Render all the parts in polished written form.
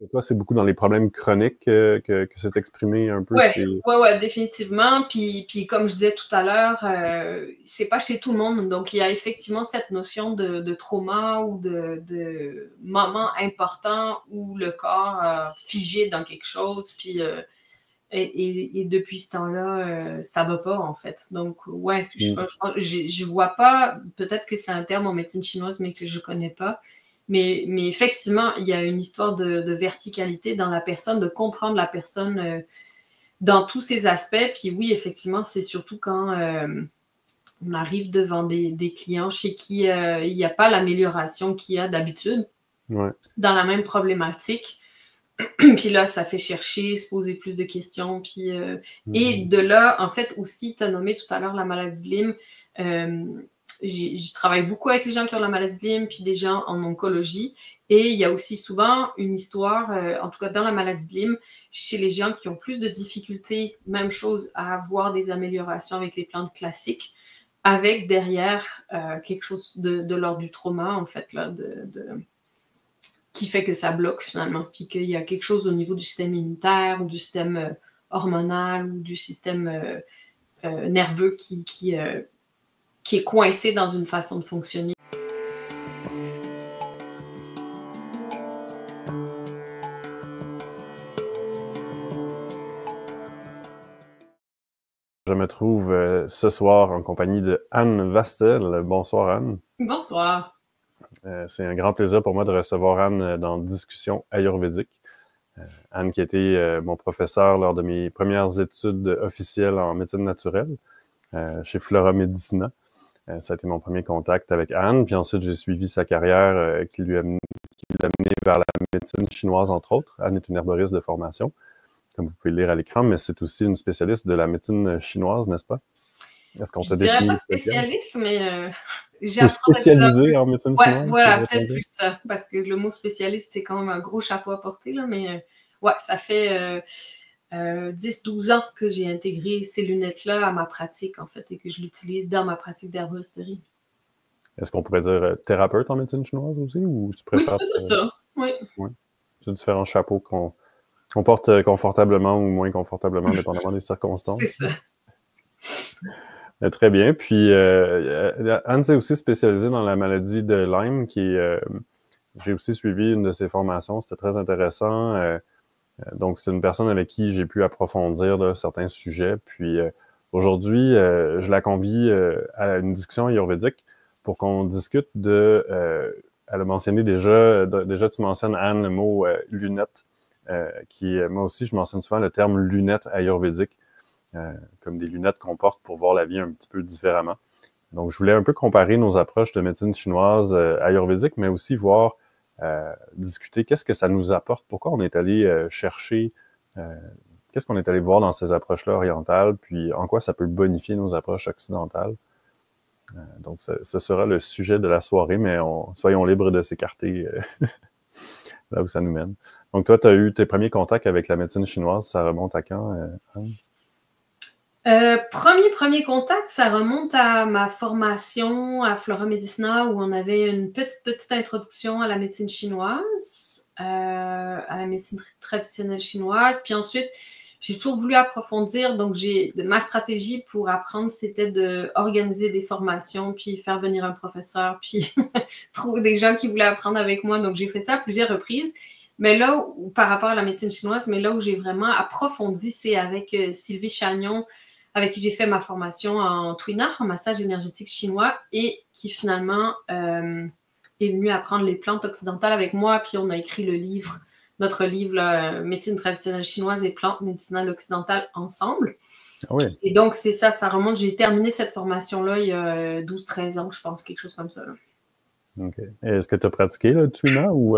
Et toi, c'est beaucoup dans les problèmes chroniques que c'est exprimé un peu Ouais, chez... ouais, définitivement. Puis comme je disais tout à l'heure, c'est pas chez tout le monde. Donc, il y a effectivement cette notion de trauma ou de moment important où le corps a figé dans quelque chose. Puis, et depuis ce temps-là, ça va pas, en fait. Donc, ouais, je vois pas, peut-être que c'est un terme en médecine chinoise, mais que je connais pas. Mais effectivement, il y a une histoire de verticalité dans la personne, de comprendre la personne dans tous ces aspects. Puis oui, effectivement, c'est surtout quand on arrive devant des clients chez qui il n'y a pas l'amélioration qu'il y a d'habitude Ouais. dans la même problématique. Puis là, ça fait chercher, se poser plus de questions. Puis, et de là, en fait, aussi, tu as nommé tout à l'heure la maladie de Lyme. Je travaille beaucoup avec les gens qui ont la maladie de Lyme, puis des gens en oncologie. Et il y a aussi souvent une histoire, en tout cas dans la maladie de Lyme, chez les gens qui ont plus de difficultés, même chose, à avoir des améliorations avec les plantes classiques, avec derrière quelque chose de l'ordre du trauma, en fait, là, qui fait que ça bloque finalement, puis qu'il y a quelque chose au niveau du système immunitaire ou du système hormonal ou du système nerveux qui est coincé dans une façon de fonctionner. Je me trouve ce soir en compagnie de Anne Vastel. Bonsoir Anne. Bonsoir. C'est un grand plaisir pour moi de recevoir Anne dans Discussion ayurvédique. Anne qui a été mon professeur lors de mes premières études officielles en médecine naturelle chez Flora Medicina. Ça a été mon premier contact avec Anne. Puis ensuite, j'ai suivi sa carrière qui l'a mené vers la médecine chinoise, entre autres. Anne est une herboriste de formation, comme vous pouvez le lire à l'écran, mais c'est aussi une spécialiste de la médecine chinoise, n'est-ce pas? Est-ce qu'on te Je dirais pas définit spécialiste, mais ou j'apprends de plus en spécialisée plus. en médecine Ouais, chinoise? voilà, peut-être plus ça, parce que le mot spécialiste, c'est quand même un gros chapeau à porter, là, mais ouais, ça fait 10-12 ans que j'ai intégré ces lunettes-là à ma pratique, en fait, et que je l'utilise dans ma pratique d'herboristerie. Est-ce qu'on pourrait dire thérapeute en médecine chinoise aussi, ou tu Oui, tu préfères... peux dire ça, oui. Ouais. C'est différents chapeaux qu'on porte confortablement ou moins confortablement, dépendamment des C'est circonstances. ça. Très bien. Puis, Anne s'est aussi spécialisée dans la maladie de Lyme, j'ai aussi suivi une de ses formations. C'était très intéressant. Donc, c'est une personne avec qui j'ai pu approfondir là, certains sujets. Puis, aujourd'hui, je la convie à une discussion ayurvédique pour qu'on discute elle a mentionné déjà tu mentionnes, Anne, le mot lunettes, moi aussi, je mentionne souvent le terme lunettes ayurvédiques, comme des lunettes qu'on porte pour voir la vie un petit peu différemment. Donc, je voulais un peu comparer nos approches de médecine chinoise ayurvédique, mais aussi voir, discuter qu'est-ce que ça nous apporte, pourquoi on est allé chercher, qu'est-ce qu'on est allé voir dans ces approches-là orientales, puis en quoi ça peut bonifier nos approches occidentales. Donc, ce sera le sujet de la soirée, mais soyons libres de s'écarter là où ça nous mène. Donc, toi, tu as eu tes premiers contacts avec la médecine chinoise, ça remonte à quand, Anne? Premier contact, ça remonte à ma formation à Flora Medicina où on avait une petite introduction à la médecine chinoise, à la médecine traditionnelle chinoise. Puis ensuite, j'ai toujours voulu approfondir. Donc, ma stratégie pour apprendre, c'était d'organiser des formations, puis faire venir un professeur, puis trouver des gens qui voulaient apprendre avec moi. Donc, j'ai fait ça à plusieurs reprises. Mais là, par rapport à la médecine chinoise, mais là où j'ai vraiment approfondi, c'est avec Sylvie Chagnon, avec qui j'ai fait ma formation en Twina, en massage énergétique chinois, et qui finalement est venu apprendre les plantes occidentales avec moi, puis on a écrit notre livre, là, Médecine traditionnelle chinoise et plantes médicinales occidentales ensemble. Ah oui. Et donc, c'est ça remonte. J'ai terminé cette formation-là il y a 12-13 ans, je pense, quelque chose comme ça. Là. OK. Est-ce que tu as pratiqué le Tuna ou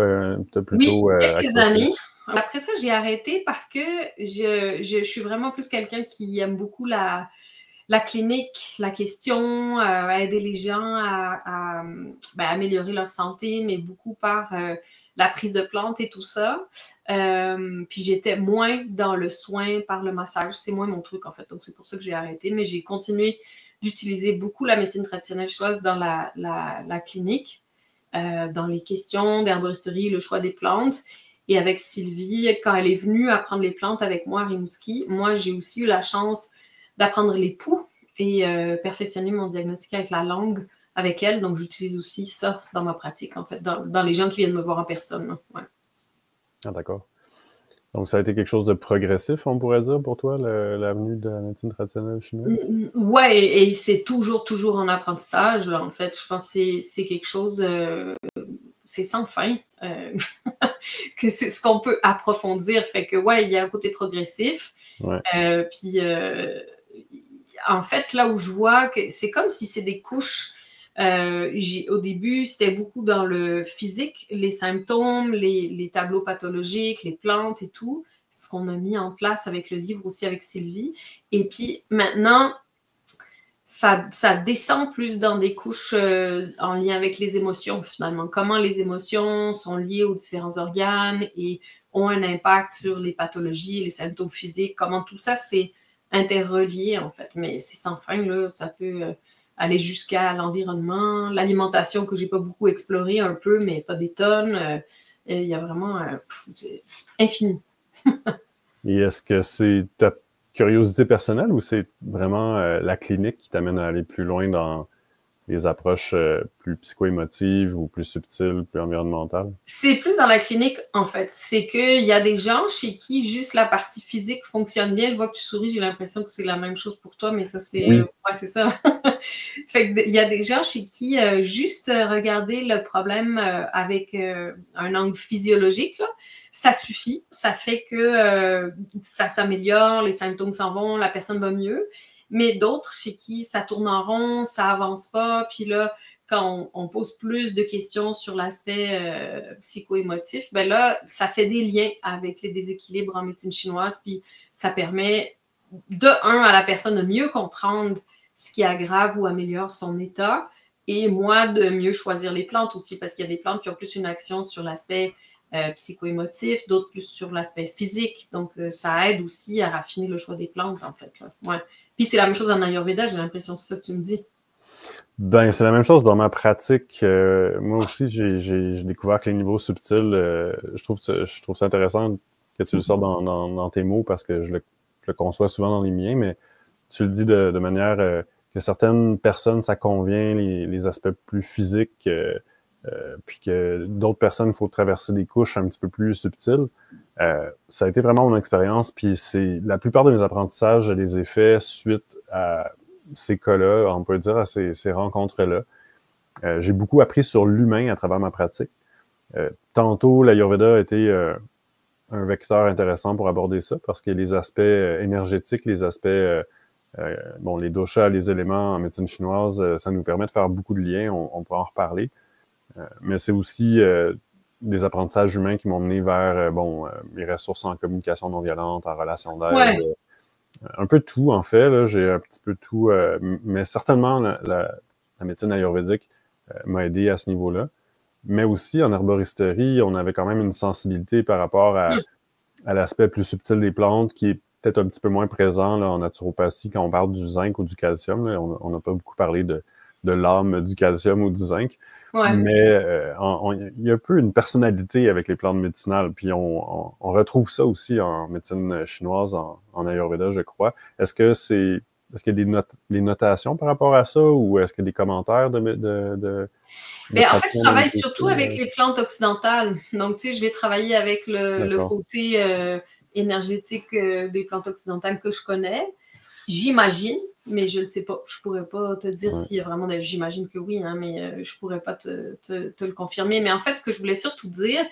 tu as plutôt Oui, quelques accroché? années. Après ça, j'ai arrêté parce que je suis vraiment plus quelqu'un qui aime beaucoup la clinique, la question, aider les gens à améliorer leur santé, mais beaucoup par la prise de plantes et tout ça. Puis j'étais moins dans le soin par le massage. C'est moins mon truc, en fait. Donc, c'est pour ça que j'ai arrêté. Mais j'ai continué d'utiliser beaucoup la médecine traditionnelle chinoise dans la clinique, dans les questions d'herboristerie, le choix des plantes. Et avec Sylvie, quand elle est venue apprendre les plantes avec moi à Rimouski, moi, j'ai aussi eu la chance d'apprendre les poux et perfectionner mon diagnostic avec la langue avec elle. Donc, j'utilise aussi ça dans ma pratique, en fait, dans les gens qui viennent me voir en personne. Ouais. Ah, d'accord. Donc, ça a été quelque chose de progressif, on pourrait dire, pour toi, l'avenue de la médecine traditionnelle chinoise? Ouais, et c'est toujours en apprentissage. En fait, je pense que c'est quelque chose, c'est sans fin, que c'est ce qu'on peut approfondir. Fait que, ouais, il y a un côté progressif. Ouais. Puis, en fait, là où je vois que c'est comme si c'est des couches. Au début, c'était beaucoup dans le physique, les symptômes, les tableaux pathologiques, les plantes et tout, ce qu'on a mis en place avec le livre aussi avec Sylvie. Et puis maintenant, ça descend plus dans des couches en lien avec les émotions, finalement. Comment les émotions sont liées aux différents organes et ont un impact sur les pathologies, les symptômes physiques, comment tout ça c'est interrelié, en fait. Mais c'est sans fin, là. Ça peut aller jusqu'à l'environnement, l'alimentation que j'ai pas beaucoup exploré un peu, mais pas des tonnes. Il y a vraiment c'est infini. Et est-ce que c'est ta curiosité personnelle ou c'est vraiment la clinique qui t'amène à aller plus loin dans les approches plus psycho-émotives ou plus subtiles, plus environnementales? C'est plus dans la clinique, en fait. C'est qu'il y a des gens chez qui juste la partie physique fonctionne bien. Je vois que tu souris, j'ai l'impression que c'est la même chose pour toi, mais ça, c'est... Oui. ouais, c'est ça. Fait que, il y a des gens chez qui juste regarder le problème avec un angle physiologique, là, ça suffit. Ça fait que ça s'améliore, les symptômes s'en vont, la personne va mieux. Mais d'autres chez qui ça tourne en rond, ça avance pas, puis là, quand on pose plus de questions sur l'aspect psycho-émotif, ben là, ça fait des liens avec les déséquilibres en médecine chinoise, puis ça permet, à la personne de mieux comprendre ce qui aggrave ou améliore son état, et moi, de mieux choisir les plantes aussi, parce qu'il y a des plantes qui ont plus une action sur l'aspect psycho-émotif, d'autres plus sur l'aspect physique, donc ça aide aussi à raffiner le choix des plantes, en fait. Là. Ouais. Puis c'est la même chose en Ayurveda, j'ai l'impression, c'est ça que tu me dis. Ben, c'est la même chose dans ma pratique. Moi aussi, j'ai découvert que les niveaux subtils, je trouve ça intéressant que tu le sortes dans tes mots parce que je le conçois souvent dans les miens, mais tu le dis de manière que certaines personnes, ça convient, les aspects plus physiques, puis que d'autres personnes, il faut traverser des couches un petit peu plus subtiles. Ça a été vraiment mon expérience, puis c'est la plupart de mes apprentissages, je les ai faits suite à ces cas-là, on peut dire à ces rencontres-là. J'ai beaucoup appris sur l'humain à travers ma pratique. Tantôt, l'Ayurveda a été un vecteur intéressant pour aborder ça, parce que les aspects énergétiques, les aspects, bon, les doshas, les éléments en médecine chinoise, ça nous permet de faire beaucoup de liens, on pourra en reparler. Mais c'est aussi des apprentissages humains qui m'ont mené vers, mes ressources en communication non violente, en relation d'aide, Ouais. un peu tout, en fait. Là, j'ai un petit peu tout, mais certainement, la médecine ayurvédique m'a aidé à ce niveau-là. Mais aussi, en herboristerie, on avait quand même une sensibilité par rapport à l'aspect plus subtil des plantes, qui est peut-être un petit peu moins présent là, en naturopathie quand on parle du zinc ou du calcium. Là, on n'a pas beaucoup parlé de l'âme du calcium ou du zinc. Ouais. Mais il y a un peu une personnalité avec les plantes médicinales. Puis on retrouve ça aussi en médecine chinoise, en Ayurveda, je crois. Est-ce qu'il y a des notations par rapport à ça ou est-ce qu'il y a des commentaires de Mais en fait, je pratiquants travaille méditation? surtout avec les plantes occidentales. Donc, tu sais, je vais travailler avec le D'accord. côté énergétique des plantes occidentales que je connais. J'imagine, mais je ne le sais pas. Je pourrais pas te dire Ouais. s'il y a vraiment des... J'imagine que oui, hein, mais je pourrais pas te le confirmer. Mais en fait, ce que je voulais surtout dire,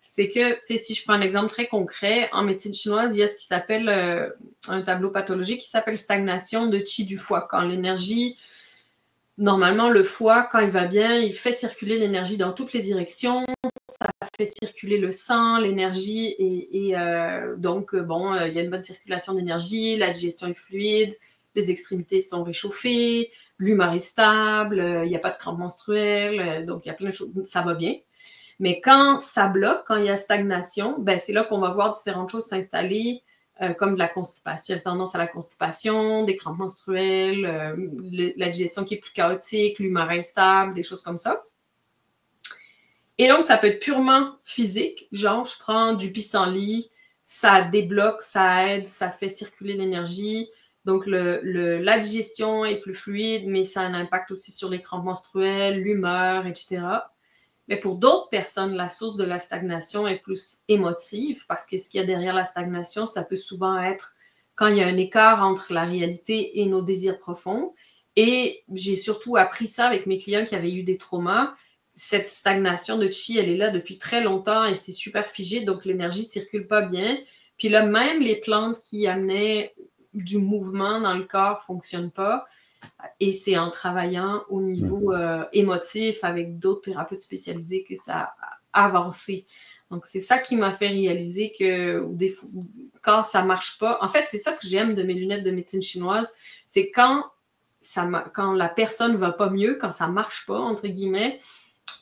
c'est que, tu sais, si je prends un exemple très concret, en médecine chinoise, il y a ce qui s'appelle un tableau pathologique qui s'appelle stagnation de qi du foie. Quand l'énergie, normalement, le foie, quand il va bien, il fait circuler l'énergie dans toutes les directions, ça fait circuler le sang, l'énergie, et donc, bon, il y a une bonne circulation d'énergie, la digestion est fluide, les extrémités sont réchauffées, l'humeur est stable, il n'y a pas de crampes menstruelles, donc il y a plein de choses, ça va bien. Mais quand ça bloque, quand il y a stagnation, ben c'est là qu'on va voir différentes choses s'installer, comme de la constipation, tendance à la constipation, des crampes menstruelles, la digestion qui est plus chaotique, l'humeur instable, des choses comme ça. Et donc, ça peut être purement physique, genre je prends du pissenlit, ça débloque, ça aide, ça fait circuler l'énergie. Donc, la digestion est plus fluide, mais ça a un impact aussi sur les crampes menstruelles, l'humeur, etc. Mais pour d'autres personnes, la source de la stagnation est plus émotive parce que ce qu'il y a derrière la stagnation, ça peut souvent être quand il y a un écart entre la réalité et nos désirs profonds. Et j'ai surtout appris ça avec mes clients qui avaient eu des traumas. Cette stagnation de chi, elle est là depuis très longtemps et c'est super figé, donc l'énergie ne circule pas bien. Puis là, même les plantes qui amenaient du mouvement dans le corps ne fonctionnent pas. Et c'est en travaillant au niveau émotif avec d'autres thérapeutes spécialisés que ça a avancé. Donc, c'est ça qui m'a fait réaliser que quand ça marche pas, en fait, c'est ça que j'aime de mes lunettes de médecine chinoise, c'est quand la personne va pas mieux, quand ça marche pas, entre guillemets,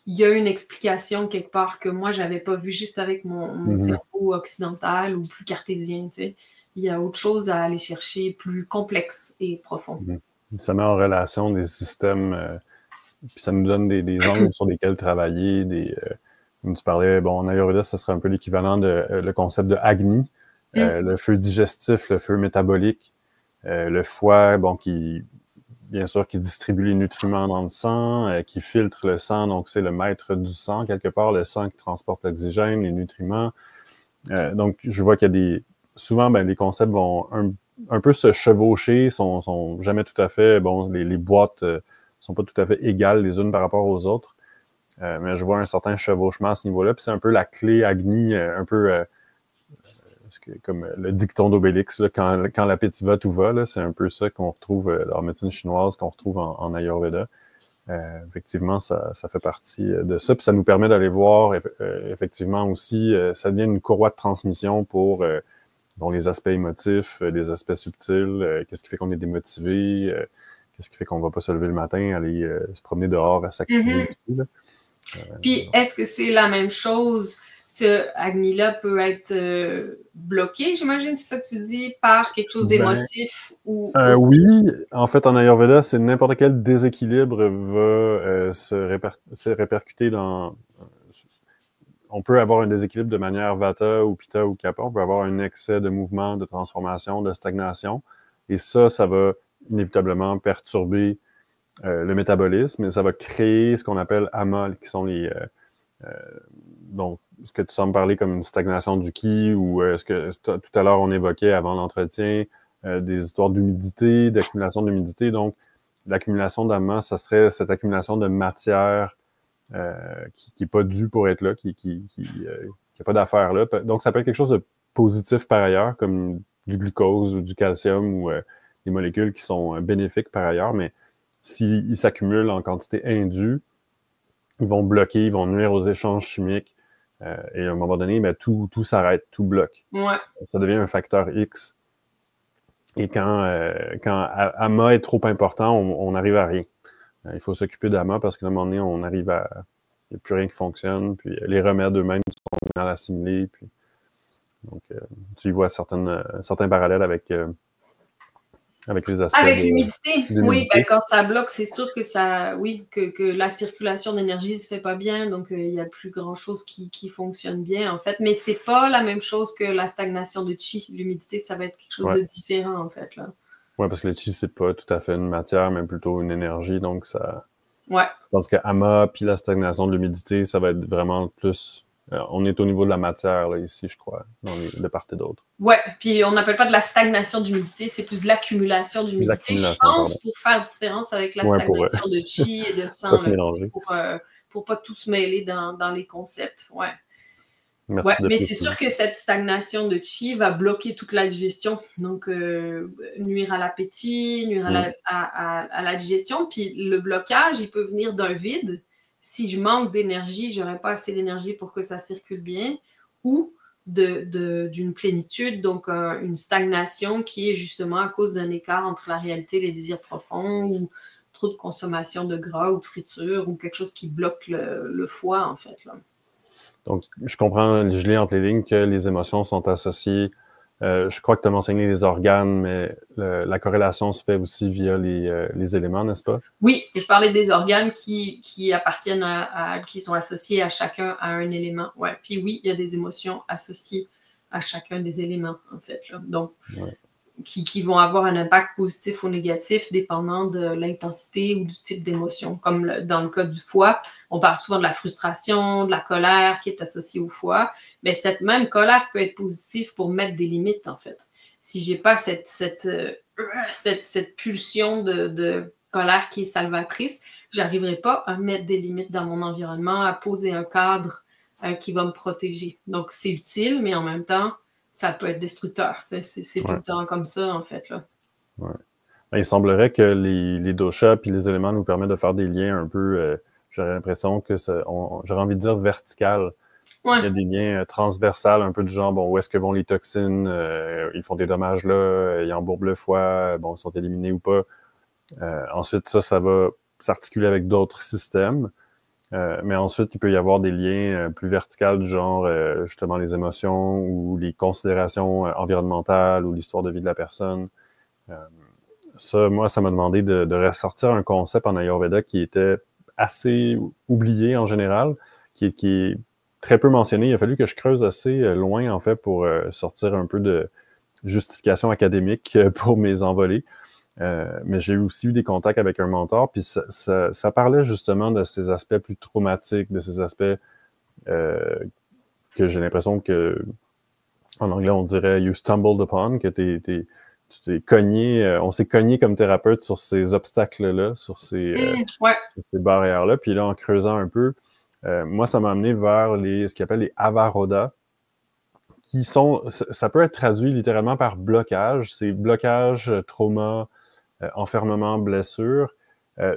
il y a une explication quelque part que moi, j'avais pas vue juste avec mon cerveau occidental ou plus cartésien, tu sais. Il y a autre chose à aller chercher, plus complexe et profond. Ça met en relation des systèmes, puis ça nous donne des angles sur lesquels travailler. Comme tu parlais, bon, en Ayurveda, ça serait un peu l'équivalent de le concept de Agni, le feu digestif, le feu métabolique, le foie, bon, bien sûr, qui distribue les nutriments dans le sang, qui filtre le sang, donc c'est le maître du sang, quelque part, le sang qui transporte l'oxygène, les nutriments. Donc, je vois qu'il y a souvent, les concepts vont un peu se chevaucher, sont jamais tout à fait, bon, les boîtes sont pas tout à fait égales les unes par rapport aux autres, mais je vois un certain chevauchement à ce niveau-là, puis c'est un peu la clé Agni, un peu comme le dicton d'Obélix, là, quand l'appétit va, tout va, là, c'est un peu ça qu'on retrouve en médecine chinoise, qu'on retrouve en Ayurveda. Effectivement, ça fait partie de ça, puis ça nous permet d'aller voir effectivement aussi, ça devient une courroie de transmission pour les aspects émotifs, des aspects subtils, qu'est-ce qui fait qu'on est démotivé, qu'est-ce qui fait qu'on va pas se lever le matin, aller se promener dehors, à s'activer aussi, là. Puis, est-ce que c'est la même chose? Ce Agni-là peut être bloqué, j'imagine, c'est ça que tu dis, par quelque chose d'émotif ou aussi? Oui, en fait, en Ayurveda, c'est n'importe quel déséquilibre va se répercuter dans... On peut avoir un déséquilibre de manière Vata ou Pitta ou Kapha, on peut avoir un excès de mouvement, de transformation, de stagnation, et ça va inévitablement perturber le métabolisme, et ça va créer ce qu'on appelle ama, qui sont donc, ce que tu sembles parler comme une stagnation du ki, ou ce que tout à l'heure on évoquait avant l'entretien, des histoires d'humidité, d'accumulation d'humidité. Donc, l'accumulation d'ama, ça serait cette accumulation de matière qui n'est pas due pour être là, qui n'a pas d'affaire là. Donc, ça peut être quelque chose de positif par ailleurs, comme du glucose ou du calcium ou des molécules qui sont bénéfiques par ailleurs, mais s'ils s'accumulent en quantité indue, ils vont bloquer, ils vont nuire aux échanges chimiques, et à un moment donné, tout s'arrête, tout bloque. Ouais. Ça devient un facteur X. Et quand AMA est trop important, on n'arrive à rien. Il faut s'occuper d'AMA parce qu'à un moment donné, on arrive à... Il n'y a plus rien qui fonctionne, puis les remèdes eux-mêmes sont mal assimilés. Puis... Donc, tu y vois certains parallèles avec les aspects avec l'humidité. Oui, quand ça bloque, c'est sûr que que la circulation d'énergie ne se fait pas bien, donc il n'y a plus grand-chose qui fonctionne bien, en fait. Mais c'est pas la même chose que la stagnation de chi. L'humidité, ça va être quelque chose de différent, en fait, là. Oui, parce que le chi, c'est pas tout à fait une matière, mais plutôt une énergie, donc ça... Ouais. Parce que ama puis la stagnation de l'humidité, ça va être vraiment plus... on est au niveau de la matière, là, ici, je crois, de part et d'autre. Ouais, puis on n'appelle pas de la stagnation d'humidité, c'est plus de l'accumulation d'humidité, je pense, pour faire différence avec la stagnation de chi et de sang, pour pas tout se mêler dans les concepts. Ouais. Merci mais c'est sûr que cette stagnation de chi va bloquer toute la digestion, donc nuire à l'appétit, nuire à la digestion, puis le blocage, il peut venir d'un vide. Si je manque d'énergie, j'aurais pas assez d'énergie pour que ça circule bien, ou d'une plénitude, donc une stagnation qui est justement à cause d'un écart entre la réalité et les désirs profonds, ou trop de consommation de gras ou de friture, ou quelque chose qui bloque le foie, en fait, là. Donc, je comprends, je lis entre les lignes que les émotions sont associées Je crois que tu as mentionné les organes, mais la corrélation se fait aussi via les éléments, n'est-ce pas? Oui, je parlais des organes qui appartiennent qui sont associés à chacun à un élément. Ouais. Puis oui, il y a des émotions associées à chacun des éléments, en fait. Là. Donc, Ouais. qui vont avoir un impact positif ou négatif dépendant de l'intensité ou du type d'émotion. Comme dans le cas du foie, on parle souvent de la frustration, de la colère qui est associée au foie. Mais cette même colère peut être positive pour mettre des limites, en fait. Si j'ai pas cette pulsion de colère qui est salvatrice, j'arriverai pas à mettre des limites dans mon environnement, à poser un cadre qui va me protéger. Donc, c'est utile, mais en même temps, ça peut être destructeur. C'est tout le temps comme ça, en fait. Là. Ouais. Il semblerait que les doshas puis les éléments nous permettent de faire des liens un peu, j'aurais l'impression que j'aurais envie de dire vertical. Ouais. Il y a des liens transversales, un peu du genre, bon, où est-ce que vont les toxines, ils font des dommages là, ils embourbent le foie, bon, ils sont éliminés ou pas. Ensuite, ça va s'articuler avec d'autres systèmes. Mais ensuite, il peut y avoir des liens plus verticaux du genre, justement, les émotions ou les considérations environnementales ou l'histoire de vie de la personne. Moi, ça m'a demandé de ressortir un concept en Ayurveda qui était assez oublié en général, qui est très peu mentionné. Il a fallu que je creuse assez loin, en fait, pour sortir un peu de justification académique pour mes envolées. Mais j'ai aussi eu des contacts avec un mentor, puis ça parlait justement de ces aspects plus traumatiques, de ces aspects que j'ai l'impression que, en anglais, on dirait « you stumbled upon », que tu t'es cogné, on s'est cogné comme thérapeute sur ces obstacles-là, sur ces barrières-là. Puis là, en creusant un peu, moi, ça m'a amené vers ce qu'ils appellent les avarodas, qui sont, ça peut être traduit littéralement par blocage. C'est blocage, trauma, enfermement, blessure.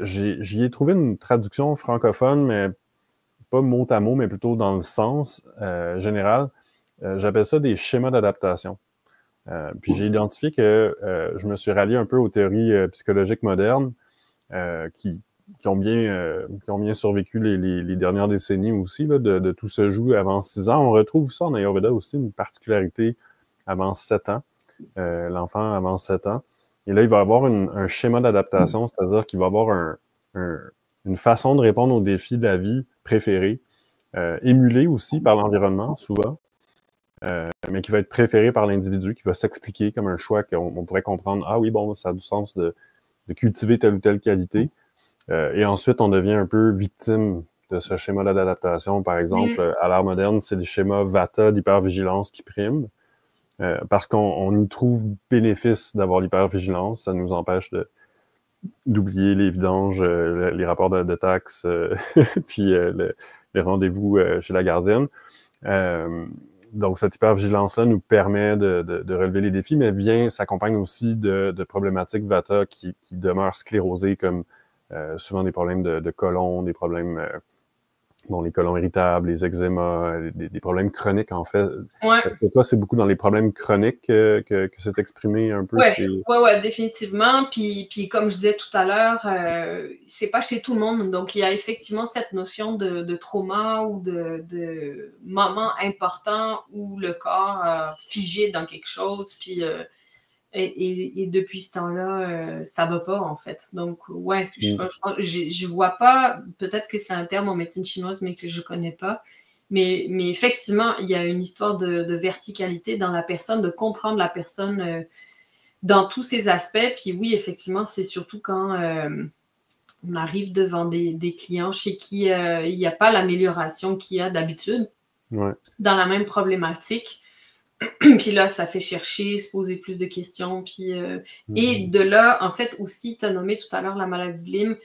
J'y ai trouvé une traduction francophone, mais pas mot à mot, mais plutôt dans le sens général. J'appelle ça des schémas d'adaptation. Puis j'ai identifié que je me suis rallié un peu aux théories psychologiques modernes qui ont bien survécu les dernières décennies aussi, là, de tout se joue avant 6 ans. On retrouve ça en Ayurveda aussi, une particularité avant 7 ans. L'enfant avant 7 ans. Et là, il va avoir un schéma d'adaptation, c'est-à-dire qu'il va avoir une façon de répondre aux défis de la vie préférée, émulée aussi par l'environnement, souvent, mais qui va être préféré par l'individu, qui va s'expliquer comme un choix qu'on pourrait comprendre. Ah oui, bon, ça a du sens de cultiver telle ou telle qualité. Et ensuite, on devient un peu victime de ce schéma-là d'adaptation. Par exemple, à l'ère moderne, c'est le schéma Vata d'hypervigilance qui prime. Parce qu'on y trouve bénéfice d'avoir l'hypervigilance. Ça nous empêche d'oublier les vidanges, les rapports de taxes, puis les rendez-vous chez la gardienne. Donc, cette hypervigilance-là nous permet de relever les défis, mais s'accompagne aussi de problématiques Vata qui demeurent sclérosées, comme souvent des problèmes de côlon, des problèmes, les côlons irritables, les eczémas, des problèmes chroniques, en fait. Ouais. Est-ce que toi, c'est beaucoup dans les problèmes chroniques que c'est exprimé un peu? Ouais, définitivement. Puis comme je disais tout à l'heure, c'est pas chez tout le monde. Donc, il y a effectivement cette notion de trauma ou de moment important où le corps a figé dans quelque chose. Puis, et depuis ce temps-là, ça va pas, en fait. Donc, ouais, je vois pas, peut-être que c'est un terme en médecine chinoise, mais que je connais pas. Mais effectivement, il y a une histoire de verticalité dans la personne, de comprendre la personne dans tous ces aspects. Puis oui, effectivement, c'est surtout quand on arrive devant des clients chez qui il n'y a pas l'amélioration qu'il y a d'habitude dans la même problématique. Puis là, ça fait chercher, se poser plus de questions. Puis, et de là, en fait, aussi, tu as nommé tout à l'heure la maladie de Lyme.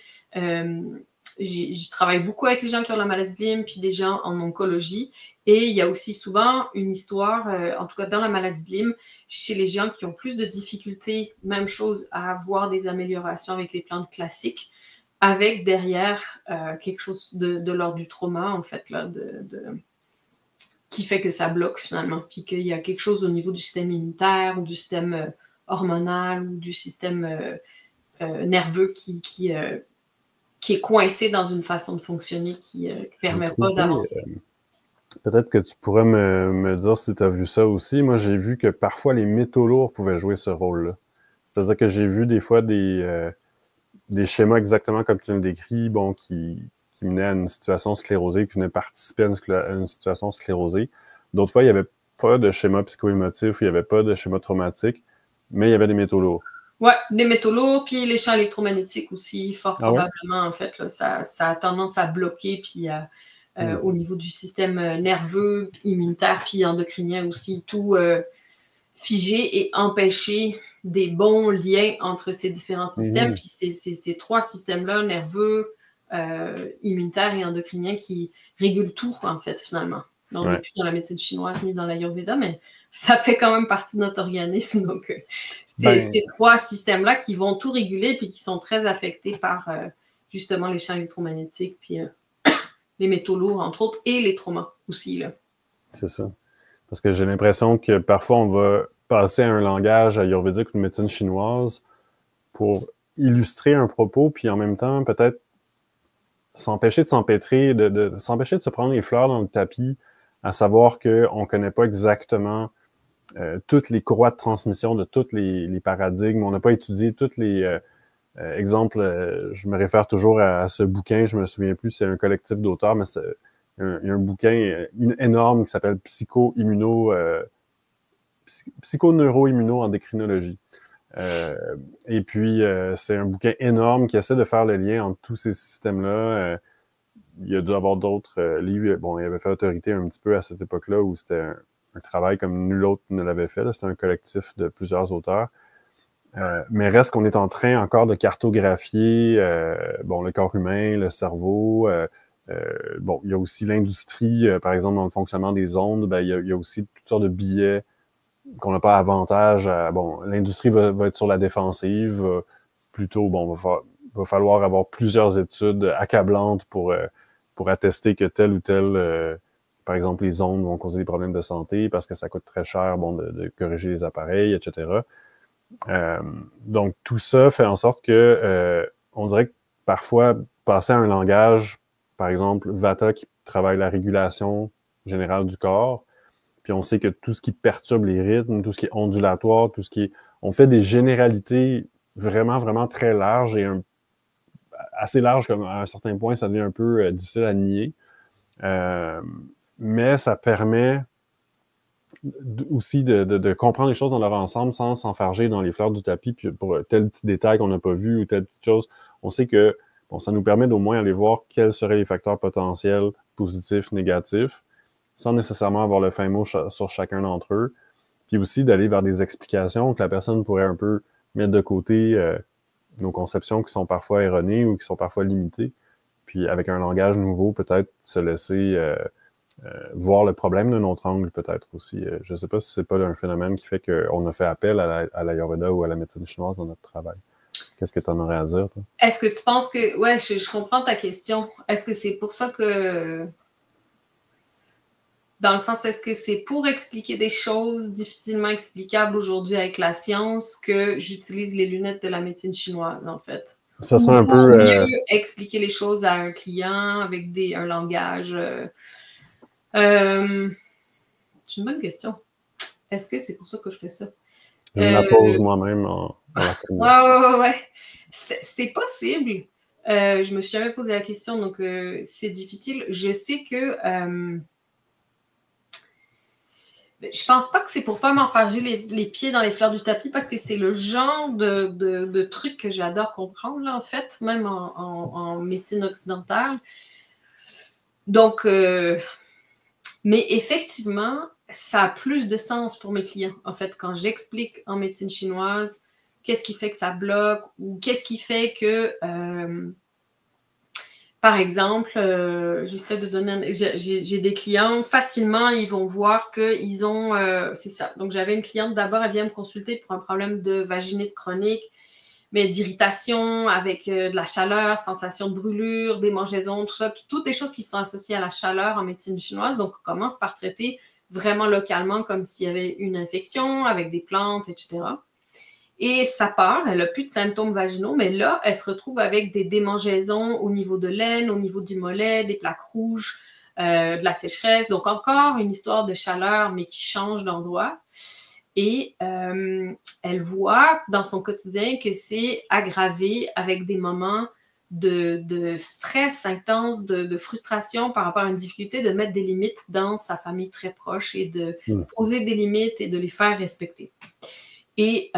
Je travaille beaucoup avec les gens qui ont la maladie de Lyme, puis des gens en oncologie. Et il y a aussi souvent une histoire, en tout cas dans la maladie de Lyme, chez les gens qui ont plus de difficultés, même chose, à avoir des améliorations avec les plantes classiques, avec derrière quelque chose de l'ordre du trauma, en fait, là, qui fait que ça bloque finalement, puis qu'il y a quelque chose au niveau du système immunitaire ou du système hormonal ou du système nerveux qui est coincé dans une façon de fonctionner qui ne permet pas d'avancer. Peut-être que tu pourrais me dire si tu as vu ça aussi. Moi, j'ai vu que parfois les métaux lourds pouvaient jouer ce rôle-là. C'est-à-dire que j'ai vu des fois des schémas exactement comme tu le décris, bon, qui menaient à une situation sclérosée, qui venaient participer à une situation sclérosée. D'autres fois, il n'y avait pas de schéma psycho-émotif, il n'y avait pas de schéma traumatique, mais il y avait des métaux lourds. Ouais, des métaux lourds, puis les champs électromagnétiques aussi, fort Ah ouais? probablement, en fait, là, ça a tendance à bloquer, puis Hmm. au niveau du système nerveux, immunitaire, puis endocrinien aussi, tout figer et empêcher des bons liens entre ces différents systèmes, Mhm. puis ces trois systèmes-là, nerveux, immunitaire et endocrinien, qui régulent tout, en fait, finalement. On n'est Ouais. plus dans la médecine chinoise ni dans l'Ayurveda, mais ça fait quand même partie de notre organisme. Donc, c'est Ben, ces trois systèmes-là qui vont tout réguler puis qui sont très affectés par justement les champs électromagnétiques, puis les métaux lourds, entre autres, et les traumas aussi. Là. c'est ça. Parce que j'ai l'impression que parfois on va passer à un langage ayurvédique ou de médecine chinoise pour illustrer un propos, puis en même temps, peut-être s'empêcher de s'empêtrer, s'empêcher de se prendre les fleurs dans le tapis, à savoir qu'on ne connaît pas exactement toutes les courroies de transmission de tous les paradigmes. On n'a pas étudié tous les exemples. Je me réfère toujours à ce bouquin, je me souviens plus, c'est un collectif d'auteurs, mais il y a un bouquin énorme qui s'appelle Psychoneuroimmuno-endocrinologie. Et puis, c'est un bouquin énorme qui essaie de faire le lien entre tous ces systèmes-là. Il y a dû avoir d'autres livres. Bon, il avait fait autorité un petit peu à cette époque-là où c'était un travail comme nul autre ne l'avait fait. C'était un collectif de plusieurs auteurs. Mais reste qu'on est en train encore de cartographier bon, le corps humain, le cerveau. Bon, il y a aussi l'industrie, par exemple, dans le fonctionnement des ondes, ben, il y a aussi toutes sortes de billets qu'on n'a pas avantage à, bon, l'industrie va être sur la défensive, plutôt, bon, va falloir avoir plusieurs études accablantes pour attester que tel ou tel, par exemple, les ondes vont causer des problèmes de santé parce que ça coûte très cher, bon, de corriger les appareils, etc. Donc, tout ça fait en sorte que, on dirait que parfois, passer à un langage, par exemple, Vata qui travaille la régulation générale du corps, puis on sait que tout ce qui perturbe les rythmes, tout ce qui est ondulatoire, tout ce qui est... On fait des généralités vraiment, vraiment très larges et assez larges, comme à un certain point, ça devient un peu difficile à nier. Euh, mais ça permet aussi de comprendre les choses dans leur ensemble sans s'enfarger dans les fleurs du tapis, puis pour tel petit détail qu'on n'a pas vu ou telle petite chose. On sait que bon, ça nous permet d'au moins aller voir quels seraient les facteurs potentiels positifs, négatifs, sans nécessairement avoir le fin mot sur chacun d'entre eux, puis aussi d'aller vers des explications que la personne pourrait un peu mettre de côté nos conceptions qui sont parfois erronées ou qui sont parfois limitées, puis avec un langage nouveau, peut-être se laisser voir le problème d'un autre angle, peut-être aussi. Je ne sais pas si c'est pas un phénomène qui fait qu'on a fait appel à l'Ayurveda ou à la médecine chinoise dans notre travail. Qu'est-ce que tu en aurais à dire, toi? Est-ce que tu penses que... Ouais, je comprends ta question. Est-ce que c'est pour ça que... Dans le sens, est-ce que c'est pour expliquer des choses difficilement explicables aujourd'hui avec la science que j'utilise les lunettes de la médecine chinoise, en fait? Ça Ou serait un pour peu... mieux expliquer les choses à un client avec un langage... c'est une bonne question. Est-ce que c'est pour ça que je fais ça? je me la pose moi-même en la Ouais, formule. ouais. C'est possible. Je me suis jamais posé la question, donc c'est difficile. Je sais que je pense pas que c'est pour pas m'enfarger les pieds dans les fleurs du tapis parce que c'est le genre de truc que j'adore comprendre, là, en fait, même en médecine occidentale. Donc, mais effectivement, ça a plus de sens pour mes clients. En fait, quand j'explique en médecine chinoise qu'est-ce qui fait que ça bloque ou qu'est-ce qui fait que, par exemple, j'essaie de donner, j'ai des clients, facilement, ils vont voir qu'ils ont, c'est ça. Donc, j'avais une cliente d'abord, elle vient me consulter pour un problème de vaginite chronique, mais d'irritation avec de la chaleur, sensation de brûlure, démangeaisons, tout ça, toutes des choses qui sont associées à la chaleur en médecine chinoise. Donc, on commence par traiter vraiment localement comme s'il y avait une infection avec des plantes, etc. Et ça part, elle n'a plus de symptômes vaginaux, mais là, elle se retrouve avec des démangeaisons au niveau de l'aine, au niveau du mollet, des plaques rouges, de la sécheresse. Donc, encore une histoire de chaleur, mais qui change d'endroit. Et elle voit dans son quotidien que c'est aggravé avec des moments de stress intense, de frustration par rapport à une difficulté de mettre des limites dans sa famille très proche et de poser des limites et de les faire respecter. Et,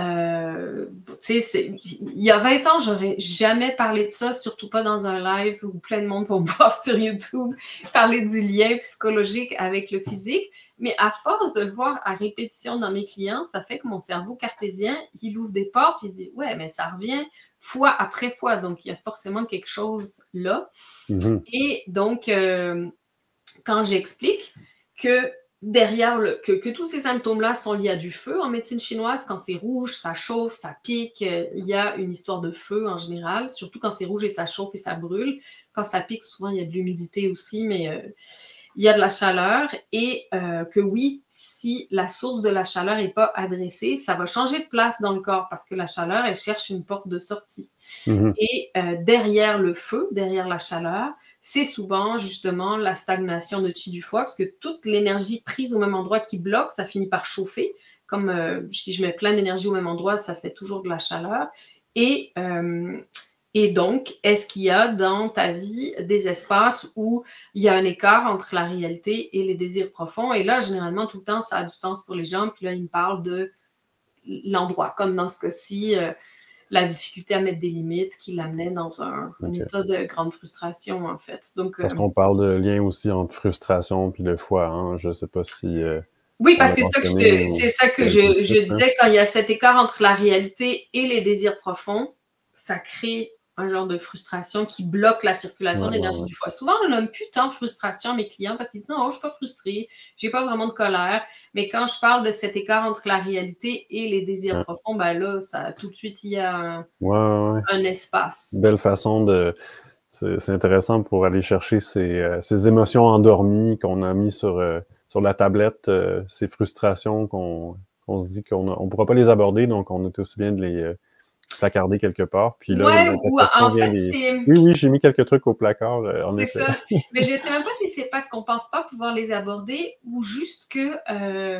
tu sais, il y a 20 ans, j'aurais jamais parlé de ça, surtout pas dans un live où plein de monde va me voir sur YouTube parler du lien psychologique avec le physique. Mais à force de le voir à répétition dans mes clients, ça fait que mon cerveau cartésien, il ouvre des portes et il dit « Ouais, mais ça revient fois après fois. » Donc, il y a forcément quelque chose là. Et donc, quand j'explique que derrière que tous ces symptômes-là sont liés à du feu en médecine chinoise, quand c'est rouge, ça chauffe, ça pique, il y a une histoire de feu en général, surtout quand c'est rouge et ça chauffe et ça brûle. Quand ça pique, souvent, il y a de l'humidité aussi, mais il y a de la chaleur et que oui, si la source de la chaleur n'est pas adressée, ça va changer de place dans le corps parce que la chaleur, elle cherche une porte de sortie. Et derrière le feu, derrière la chaleur, c'est souvent justement la stagnation de chi du foie parce que toute l'énergie prise au même endroit qui bloque, ça finit par chauffer. Comme si je mets plein d'énergie au même endroit, ça fait toujours de la chaleur. Et donc, est-ce qu'il y a dans ta vie des espaces où il y a un écart entre la réalité et les désirs profonds? Et là, généralement, tout le temps, ça a du sens pour les gens. Puis là, ils me parlent de l'endroit, comme dans ce cas-ci, la difficulté à mettre des limites qui l'amenait dans un état de grande frustration, en fait. Donc, parce qu'on parle de lien aussi entre frustration puis le foie, hein? Je ne sais pas si... oui, parce que c'est ça que je disais, quand il y a cet écart entre la réalité et les désirs profonds, ça crée un genre de frustration qui bloque la circulation d'énergie du foie. Souvent, on nomme plus tant frustration à mes clients parce qu'ils disent « Non, je ne suis pas frustrée, je n'ai pas vraiment de colère. » Mais quand je parle de cet écart entre la réalité et les désirs profonds, ben là, ça, tout de suite, il y a un espace. Belle façon de... C'est intéressant pour aller chercher ces émotions endormies qu'on a mis sur la tablette, ces frustrations qu'on se dit qu'on ne pourra pas les aborder, donc on est aussi bien de les placarder quelque part. Puis là, ou en fait, Oui, j'ai mis quelques trucs au placard, en c'est effet. ça. Mais je ne sais même pas si c'est parce qu'on ne pense pas pouvoir les aborder ou juste que...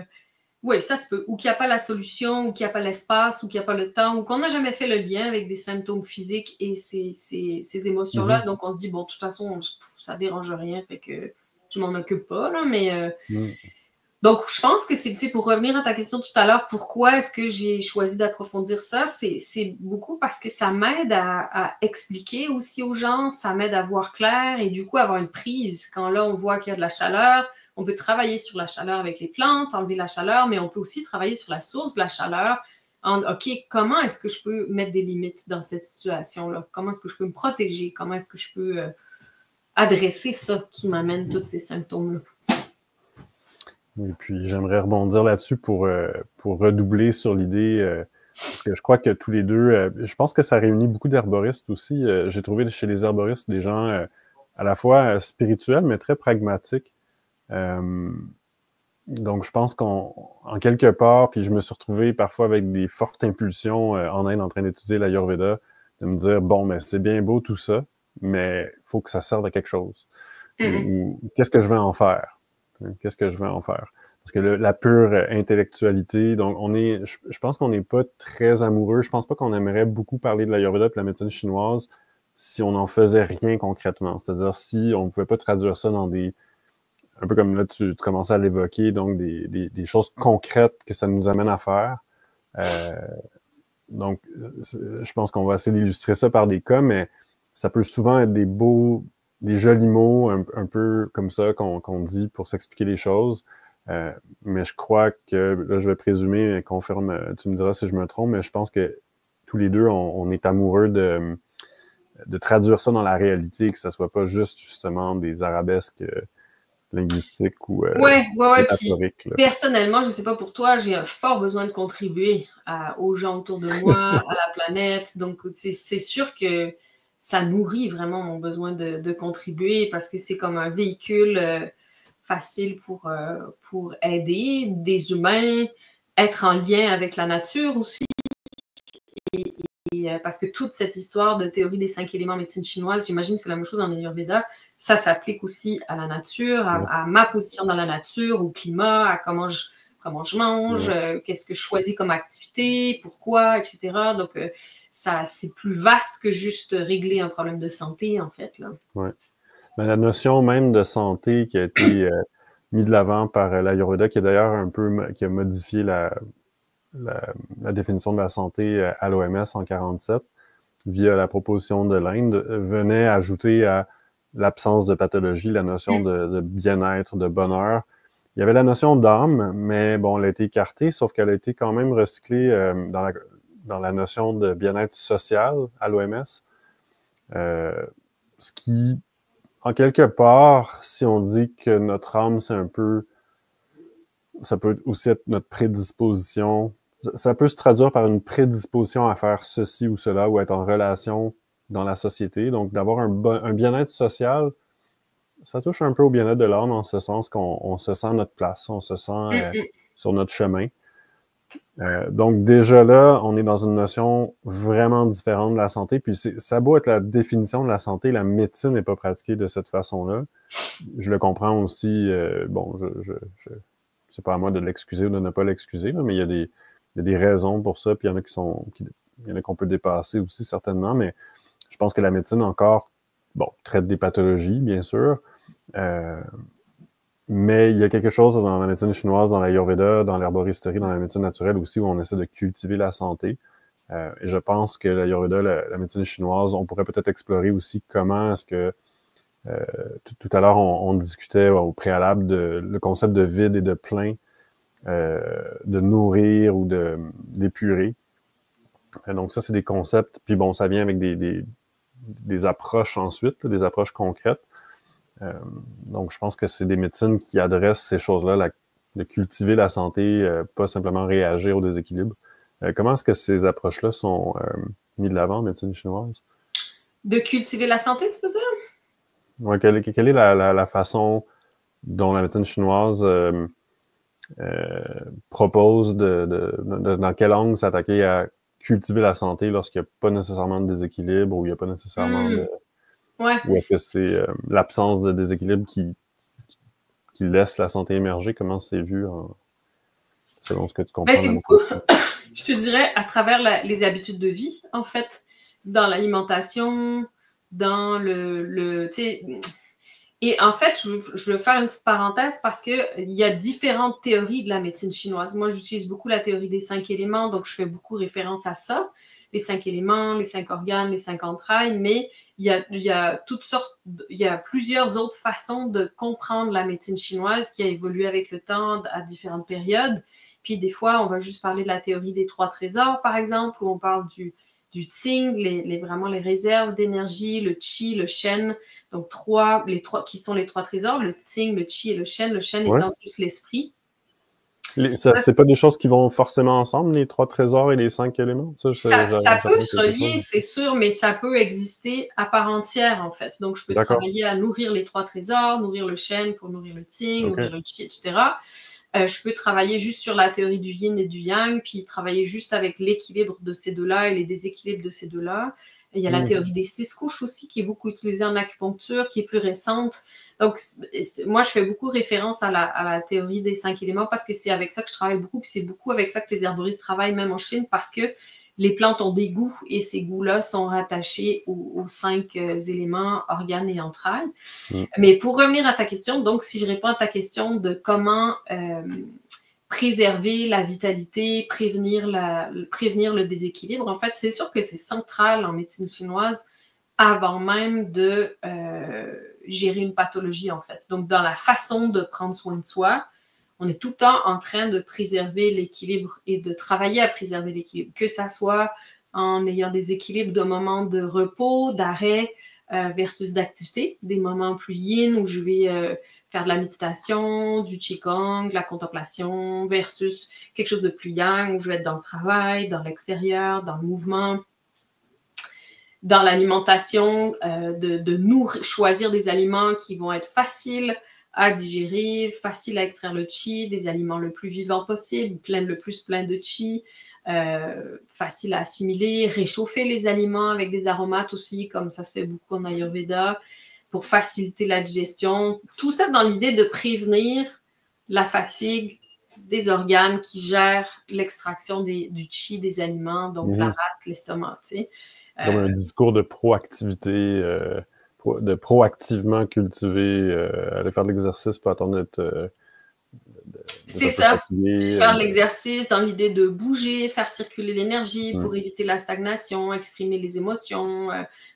oui, ça se peut. Ou qu'il n'y a pas la solution, ou qu'il n'y a pas l'espace, ou qu'il n'y a pas le temps, ou qu'on n'a jamais fait le lien avec des symptômes physiques et ces émotions-là. Donc, on se dit, bon, de toute façon, ça ne dérange rien, fait que je m'en occupe pas, là, mais... Donc, je pense que c'est, pour revenir à ta question tout à l'heure, pourquoi est-ce que j'ai choisi d'approfondir ça? C'est beaucoup parce que ça m'aide à expliquer aussi aux gens, ça m'aide à voir clair et du coup avoir une prise. Quand là, on voit qu'il y a de la chaleur, on peut travailler sur la chaleur avec les plantes, enlever la chaleur, mais on peut aussi travailler sur la source de la chaleur. OK, comment est-ce que je peux mettre des limites dans cette situation-là? Comment est-ce que je peux me protéger? Comment est-ce que je peux adresser ça qui m'amène tous ces symptômes-là? Et puis, j'aimerais rebondir là-dessus pour redoubler sur l'idée, parce que je crois que tous les deux, je pense que ça réunit beaucoup d'herboristes aussi. J'ai trouvé chez les herboristes des gens à la fois spirituels, mais très pragmatiques. Donc, je pense qu'en quelque part, puis je me suis retrouvé parfois avec des fortes impulsions en Inde en train d'étudier l'Ayurveda, de me dire, bon, mais c'est bien beau tout ça, mais il faut que ça serve à quelque chose. Ou qu'est-ce que je vais en faire? Qu'est-ce que je vais en faire? Parce que la pure intellectualité, donc je pense qu'on n'est pas très amoureux. Je pense pas qu'on aimerait beaucoup parler de l'Ayurveda et de la médecine chinoise si on n'en faisait rien concrètement. C'est-à-dire si on ne pouvait pas traduire ça dans un peu comme là tu commençais à l'évoquer, donc des choses concrètes que ça nous amène à faire. Donc, je pense qu'on va essayer d'illustrer ça par des cas, mais ça peut souvent être des jolis mots, un peu comme ça qu'on dit pour s'expliquer les choses. Mais je crois que, là, je vais présumer, confirme, tu me diras si je me trompe, mais je pense que tous les deux, on est amoureux de traduire ça dans la réalité, que ça soit pas juste, justement, des arabesques linguistiques ou métaphoriques. Personnellement, je ne sais pas pour toi, j'ai un fort besoin de contribuer aux gens autour de moi, à la planète. Donc, c'est sûr que ça nourrit vraiment mon besoin de contribuer parce que c'est comme un véhicule facile pour aider des humains, être en lien avec la nature aussi et parce que toute cette histoire de théorie des 5 éléments en médecine chinoise, j'imagine que c'est la même chose en Ayurveda, ça s'applique aussi à la nature, à ma position dans la nature, au climat, à comment je mange, qu'est-ce que je choisis comme activité, pourquoi, etc. Donc, ça, c'est plus vaste que juste régler un problème de santé, en fait, là. Ouais. Mais la notion même de santé qui a été mise de l'avant par l'Ayurveda, qui est d'ailleurs un peu qui a modifié la définition de la santé à l'OMS en 1947, via la proposition de l'Inde, venait ajouter à l'absence de pathologie la notion de bien-être, de bonheur. Il y avait la notion d'âme, mais bon, elle a été écartée, sauf qu'elle a été quand même recyclée dans la notion de bien-être social à l'OMS. Ce qui, en quelque part, si on dit que notre âme, c'est un peu... Ça peut aussi être notre prédisposition. Ça peut se traduire par une prédisposition à faire ceci ou cela, ou être en relation dans la société. Donc, d'avoir un bien-être social, ça touche un peu au bien-être de l'âme en ce sens qu'on se sent à notre place, on se sent sur notre chemin. Donc, déjà là, on est dans une notion vraiment différente de la santé. Puis, ça a beau être la définition de la santé, la médecine n'est pas pratiquée de cette façon-là. Je le comprends aussi. Bon, c'est pas à moi de l'excuser ou de ne pas l'excuser, mais il y a des raisons pour ça, puis il y en a il y en a qu'on peut dépasser aussi certainement, mais je pense que la médecine encore, bon, traite des pathologies, bien sûr, mais il y a quelque chose dans la médecine chinoise, dans l'Ayurveda, dans l'herboristerie, dans la médecine naturelle aussi, où on essaie de cultiver la santé. Et je pense que l'Ayurveda, la médecine chinoise, on pourrait peut-être explorer aussi comment est-ce que tout à l'heure, on discutait au préalable le concept de vide et de plein, de nourrir ou d'épurer. Donc ça, c'est des concepts. Puis bon, ça vient avec des approches ensuite, des approches concrètes. Donc je pense que c'est des médecines qui adressent ces choses-là, de cultiver la santé, pas simplement réagir au déséquilibre. Comment est-ce que ces approches-là sont mises de l'avant en médecine chinoise? De cultiver la santé, tu veux dire? Ouais, quelle est la façon dont la médecine chinoise propose dans quel angle s'attaquer à cultiver la santé lorsqu'il n'y a pas nécessairement de déséquilibre ou il n'y a pas nécessairement de... Ouais. Ou est-ce que c'est l'absence de déséquilibre qui laisse la santé émerger? Comment c'est vu selon ce que tu comprends? Ben, c'est beaucoup, je te dirais, à travers les habitudes de vie, en fait, dans l'alimentation, dans tu sais... Et en fait, je veux faire une petite parenthèse parce qu'il y a différentes théories de la médecine chinoise. Moi, j'utilise beaucoup la théorie des 5 éléments, donc je fais beaucoup référence à ça. Les 5 éléments, les 5 organes, les 5 entrailles, mais il y a toutes sortes, il y a plusieurs autres façons de comprendre la médecine chinoise qui a évolué avec le temps à différentes périodes. Puis des fois, on va juste parler de la théorie des 3 trésors, par exemple, où on parle du Qing, vraiment les réserves d'énergie, le Qi, le Shen. Donc, qui sont les 3 trésors, le Qing, le Qi et le Shen étant plus l'esprit. C'est pas des choses qui vont forcément ensemble, les 3 trésors et les 5 éléments? Ça peut se relier, c'est sûr, mais ça peut exister à part entière, en fait. Donc, je peux travailler à nourrir les 3 trésors, nourrir le Shen pour nourrir le Qing, nourrir le Qi, etc. Je peux travailler juste sur la théorie du yin et du yang, puis travailler juste avec l'équilibre de ces deux-là et les déséquilibres de ces deux-là. Il y a la théorie des 6 couches aussi, qui est beaucoup utilisée en acupuncture, qui est plus récente. Donc, moi, je fais beaucoup référence à la théorie des 5 éléments parce que c'est avec ça que je travaille beaucoup, puis c'est beaucoup avec ça que les herboristes travaillent, même en Chine, parce que les plantes ont des goûts et ces goûts-là sont rattachés aux 5 éléments, organes et entrailles. Mais pour revenir à ta question, donc si je réponds à ta question de comment préserver la vitalité, prévenir le déséquilibre, en fait, c'est sûr que c'est central en médecine chinoise avant même de gérer une pathologie, en fait. Donc, dans la façon de prendre soin de soi, on est tout le temps en train de préserver l'équilibre et de travailler à préserver l'équilibre, que ça soit en ayant des équilibres de moments de repos, d'arrêt versus d'activité, des moments plus yin où je vais faire de la méditation, du qigong, de la contemplation versus quelque chose de plus yang où je vais être dans le travail, dans l'extérieur, dans le mouvement, dans l'alimentation, choisir des aliments qui vont être faciles à digérer, facile à extraire le qi, des aliments le plus vivants possible, le plus plein de qi, facile à assimiler, réchauffer les aliments avec des aromates aussi, comme ça se fait beaucoup en Ayurveda, pour faciliter la digestion. Tout ça dans l'idée de prévenir la fatigue des organes qui gèrent l'extraction du qi des aliments, donc la rate, l'estomac, tu sais. Comme un discours de proactivité, de proactivement cultiver, aller faire de l'exercice, pas attendre d'être c'est ça, fatigué, faire de l'exercice dans l'idée de bouger, faire circuler l'énergie pour éviter la stagnation, exprimer les émotions,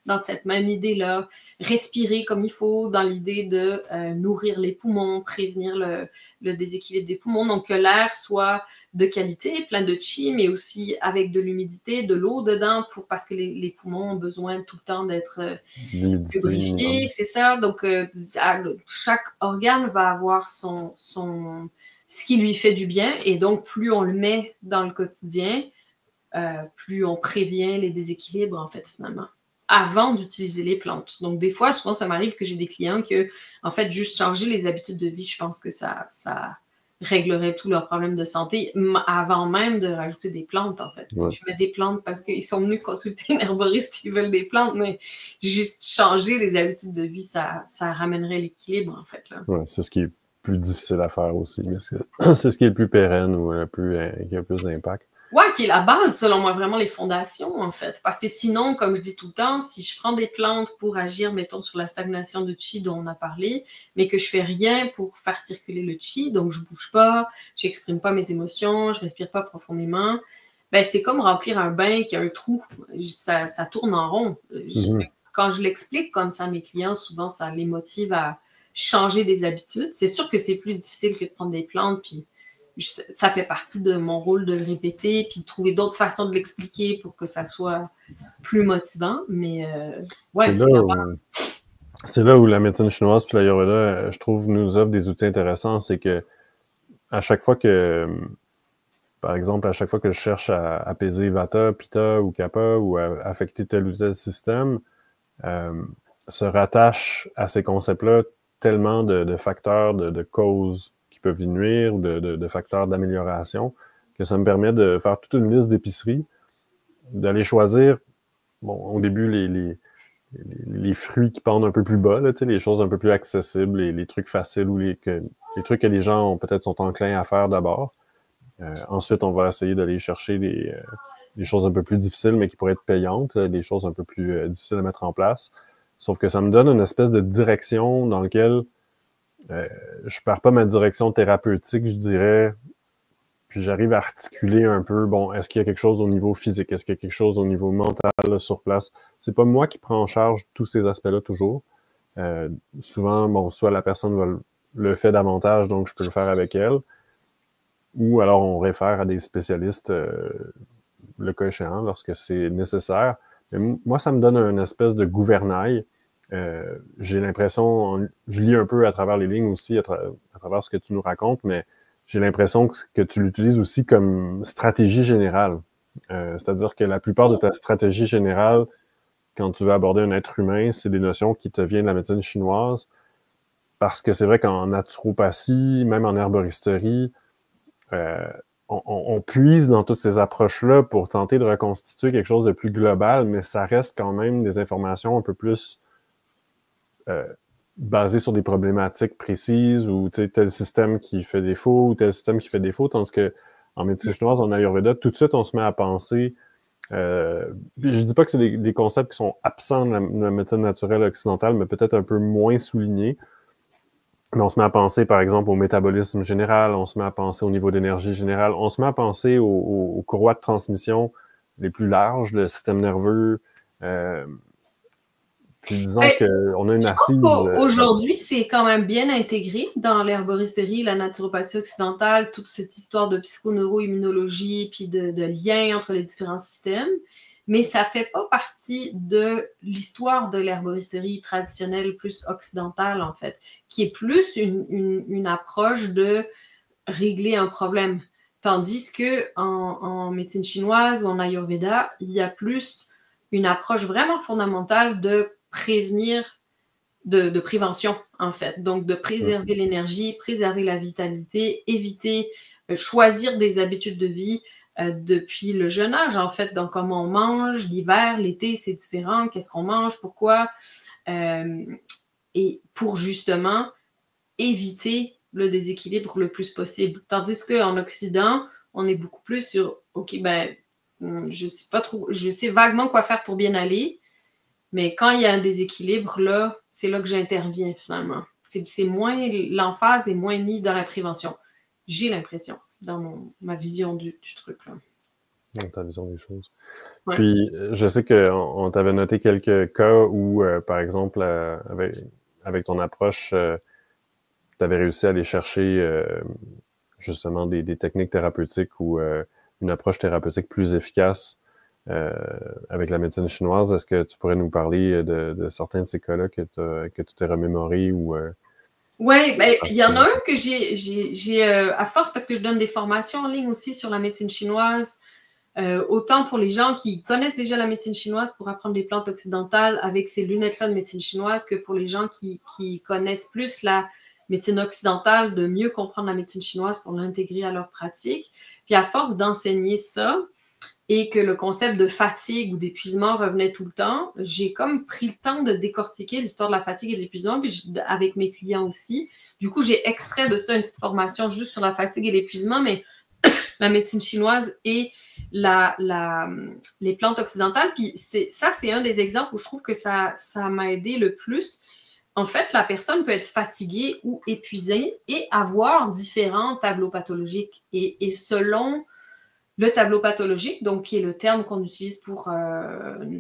dans cette même idée-là, respirer comme il faut, dans l'idée de nourrir les poumons, prévenir le déséquilibre des poumons, donc que l'air soit de qualité, plein de qi, mais aussi avec de l'humidité, de l'eau dedans, parce que les poumons ont besoin tout le temps d'être lubrifiés, c'est ça. Donc, chaque organe va avoir ce qui lui fait du bien, et donc plus on le met dans le quotidien, plus on prévient les déséquilibres, en fait, finalement, avant d'utiliser les plantes. Donc, des fois, souvent, ça m'arrive que j'ai des clients que, en fait, juste changer les habitudes de vie, je pense que ça réglerait tous leurs problèmes de santé, avant même de rajouter des plantes, en fait. Ouais. Je mets des plantes parce qu'ils sont venus consulter un herboriste, ils veulent des plantes, mais juste changer les habitudes de vie, ça ramènerait l'équilibre, en fait. Là. Ouais, c'est ce qui est plus difficile à faire aussi, mais c'est ce qui est le plus pérenne ou qui a le plus d'impact. Ouais, qui est la base, selon moi, vraiment les fondations, en fait. Parce que sinon, comme je dis tout le temps, si je prends des plantes pour agir, mettons, sur la stagnation de qi dont on a parlé, mais que je fais rien pour faire circuler le qi, donc je bouge pas, j'exprime pas mes émotions, je respire pas profondément, ben c'est comme remplir un bain qui a un trou. Ça tourne en rond. Quand je l'explique comme ça à mes clients, souvent, ça les motive à changer des habitudes. C'est sûr que c'est plus difficile que de prendre des plantes, puis ça fait partie de mon rôle de le répéter, puis trouver d'autres façons de l'expliquer pour que ça soit plus motivant. Mais ouais, c'est là où la médecine chinoise puis l'Ayurveda, je trouve, nous offre des outils intéressants. C'est que à chaque fois que, par exemple, à chaque fois que je cherche à apaiser Vata, Pitta ou Kapha ou à affecter tel ou tel système, se rattache à ces concepts-là tellement de facteurs, de causes qui peuvent y nuire ou de facteurs d'amélioration, que ça me permet de faire toute une liste d'épiceries, d'aller choisir, bon, au début, les fruits qui pendent un peu plus bas, là, les choses un peu plus accessibles, les trucs faciles ou les trucs que les gens peut-être sont enclins à faire d'abord. Ensuite, on va essayer d'aller chercher des choses un peu plus difficiles, mais qui pourraient être payantes, des choses un peu plus difficiles à mettre en place. Sauf que ça me donne une espèce de direction dans laquelle je perds pas ma direction thérapeutique, je dirais, puis j'arrive à articuler un peu, bon, est-ce qu'il y a quelque chose au niveau physique, est-ce qu'il y a quelque chose au niveau mental là, sur place? C'est pas moi qui prends en charge tous ces aspects-là toujours. Souvent, bon, soit la personne le fait davantage, donc je peux le faire avec elle, ou alors on réfère à des spécialistes le cas échéant, lorsque c'est nécessaire. Mais moi, ça me donne une espèce de gouvernail. J'ai l'impression, je lis un peu à travers les lignes aussi, à travers ce que tu nous racontes, mais j'ai l'impression que tu l'utilises aussi comme stratégie générale. C'est-à-dire que la plupart de ta stratégie générale, quand tu veux aborder un être humain, c'est des notions qui te viennent de la médecine chinoise, parce que c'est vrai qu'en naturopathie, même en herboristerie, on puise dans toutes ces approches-là pour tenter de reconstituer quelque chose de plus global, mais ça reste quand même des informations un peu plus basées sur des problématiques précises, ou tel système qui fait défaut, ou tel système qui fait défaut, tandis que en médecine chinoise, en Ayurveda, tout de suite, on se met à penser... je dis pas que c'est des concepts qui sont absents de la médecine naturelle occidentale, mais peut-être un peu moins soulignés. Mais on se met à penser, par exemple, au métabolisme général, on se met à penser au niveau d'énergie générale, on se met à penser aux courroies de transmission les plus larges, le système nerveux. Puis disons qu'on a une assise... Je pense qu'aujourd'hui, c'est quand même bien intégré dans l'herboristerie, la naturopathie occidentale, toute cette histoire de psychoneuroimmunologie, puis de lien entre les différents systèmes. Mais ça ne fait pas partie de l'histoire de l'herboristerie traditionnelle plus occidentale, en fait, qui est plus une approche de régler un problème. Tandis qu'en médecine chinoise ou en Ayurveda, il y a plus une approche vraiment fondamentale de prévenir de prévention, en fait. Donc, de préserver l'énergie, préserver la vitalité, éviter, choisir des habitudes de vie depuis le jeune âge, en fait. Donc, comment on mange, l'hiver, l'été, c'est différent. Qu'est-ce qu'on mange, pourquoi? Et pour justement éviter le déséquilibre le plus possible. Tandis qu'en Occident, on est beaucoup plus sur, OK, ben, je sais pas trop, je sais vaguement quoi faire pour bien aller, mais quand il y a un déséquilibre, là, c'est là que j'interviens finalement. C'est moins, l'emphase est moins mise dans la prévention. J'ai l'impression, dans ma vision du truc, là. Dans ta vision des choses. Ouais. Puis, je sais qu'on t'avait noté quelques cas où, par exemple, avec ton approche, tu avais réussi à aller chercher justement des techniques thérapeutiques ou une approche thérapeutique plus efficace avec la médecine chinoise. Est-ce que tu pourrais nous parler de certains de ces cas-là que tu t'es remémoré ou Oui, ben, il y en a un que j'ai à force, parce que je donne des formations en ligne aussi sur la médecine chinoise, autant pour les gens qui connaissent déjà la médecine chinoise pour apprendre les plantes occidentales avec ces lunettes-là de médecine chinoise, que pour les gens qui connaissent plus la médecine occidentale, de mieux comprendre la médecine chinoise pour l'intégrer à leur pratique. Puis à force d'enseigner ça, et que le concept de fatigue ou d'épuisement revenait tout le temps, j'ai comme pris le temps de décortiquer l'histoire de la fatigue et de l'épuisement, puis avec mes clients aussi. Du coup, j'ai extrait de ça une petite formation juste sur la fatigue et l'épuisement, mais la médecine chinoise et les plantes occidentales. Puis ça, c'est un des exemples où je trouve que ça m'a aidé le plus. En fait, la personne peut être fatiguée ou épuisée et avoir différents tableaux pathologiques. Et selon le tableau pathologique, donc qui est le terme qu'on utilise pour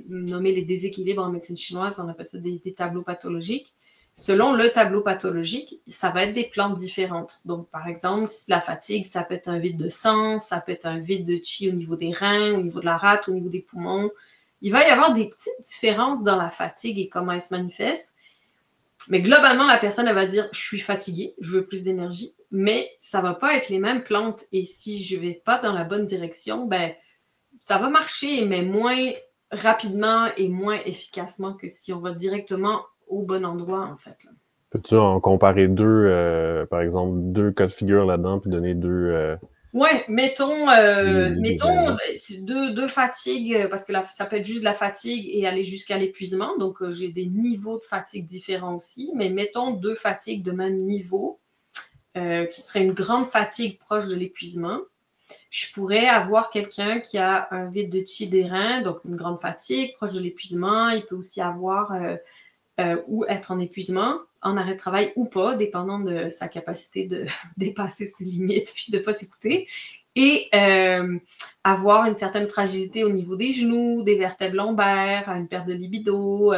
nommer les déséquilibres en médecine chinoise, on appelle ça des tableaux pathologiques. Selon le tableau pathologique, ça va être des plantes différentes. Donc, par exemple, si la fatigue, ça peut être un vide de sang, ça peut être un vide de qi au niveau des reins, au niveau de la rate, au niveau des poumons. Il va y avoir des petites différences dans la fatigue et comment elle se manifeste. Mais globalement, la personne, elle va dire « je suis fatiguée, je veux plus d'énergie », mais ça va pas être les mêmes plantes. Et si je vais pas dans la bonne direction, ben, ça va marcher, mais moins rapidement et moins efficacement que si on va directement au bon endroit, en fait. Peux-tu en comparer deux, par exemple, deux cas de figure là-dedans, puis donner deux... Oui, mettons deux fatigues, parce que ça peut être juste la fatigue et aller jusqu'à l'épuisement. Donc, j'ai des niveaux de fatigue différents aussi. Mais mettons deux fatigues de même niveau, qui serait une grande fatigue proche de l'épuisement. Je pourrais avoir quelqu'un qui a un vide de qi des reins, donc une grande fatigue proche de l'épuisement. Il peut aussi avoir ou être en épuisement, en arrêt de travail ou pas, dépendant de sa capacité de dépasser ses limites puis de ne pas s'écouter. Et avoir une certaine fragilité au niveau des genoux, des vertèbres lombaires, une perte de libido,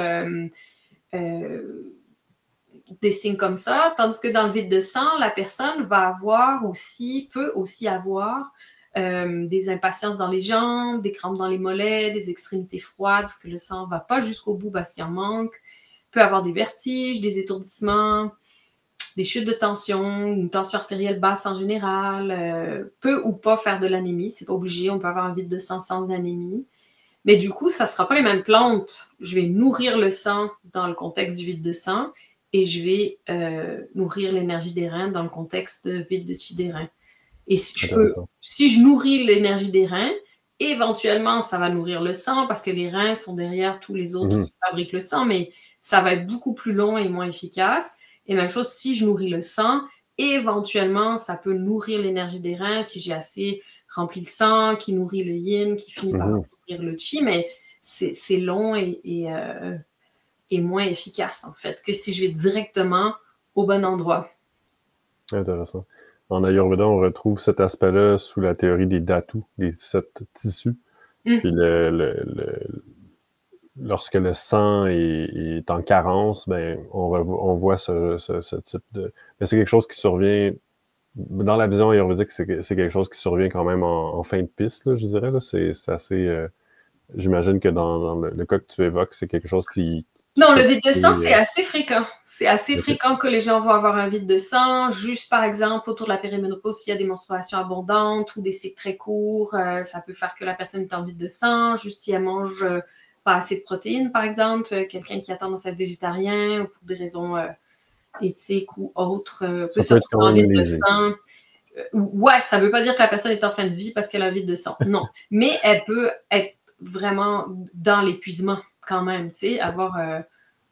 des signes comme ça. Tandis que dans le vide de sang, la personne va avoir aussi, peut aussi avoir des impatiences dans les jambes, des crampes dans les mollets, des extrémités froides, parce que le sang ne va pas jusqu'au bout parce qu'il en manque. Peut avoir des vertiges, des étourdissements, des chutes de tension, une tension artérielle basse en général, peut ou pas faire de l'anémie, c'est pas obligé, on peut avoir un vide de sang sans anémie. Mais du coup, ça ne sera pas les mêmes plantes. Je vais nourrir le sang dans le contexte du vide de sang et je vais nourrir l'énergie des reins dans le contexte de vide de qi des reins. Et si je nourris l'énergie des reins, éventuellement, ça va nourrir le sang parce que les reins sont derrière tous les autres qui fabriquent le sang, mais ça va être beaucoup plus long et moins efficace. Et même chose, si je nourris le sang, éventuellement, ça peut nourrir l'énergie des reins si j'ai assez rempli le sang, qui nourrit le yin, qui finit par nourrir le qi, mais c'est long et moins efficace, en fait, que si je vais directement au bon endroit. Intéressant. En Ayurveda, on retrouve cet aspect-là sous la théorie des dhatus, des 7 tissus. Puis lorsque le sang est en carence, ben on voit ce type de... Mais c'est quelque chose qui survient, dans la vision ayurvédique, c'est quelque chose qui survient quand même en fin de piste, là, je dirais. Là. C'est assez... j'imagine que dans le cas que tu évoques, c'est quelque chose qui non, le vide de sang, c'est assez fréquent. C'est assez fréquent que les gens vont avoir un vide de sang, juste par exemple autour de la périménopause, s'il y a des menstruations abondantes ou des cycles très courts, ça peut faire que la personne est en vide de sang, juste si elle mange pas assez de protéines, par exemple, quelqu'un qui a tendance à être végétarien ou pour des raisons éthiques ou autres, peut se peut être quand retrouver en même vide de léger. sang. Ouais, ça veut pas dire que la personne est en fin de vie parce qu'elle a vide de sang. Non. Mais elle peut être vraiment dans l'épuisement quand même, tu sais, avoir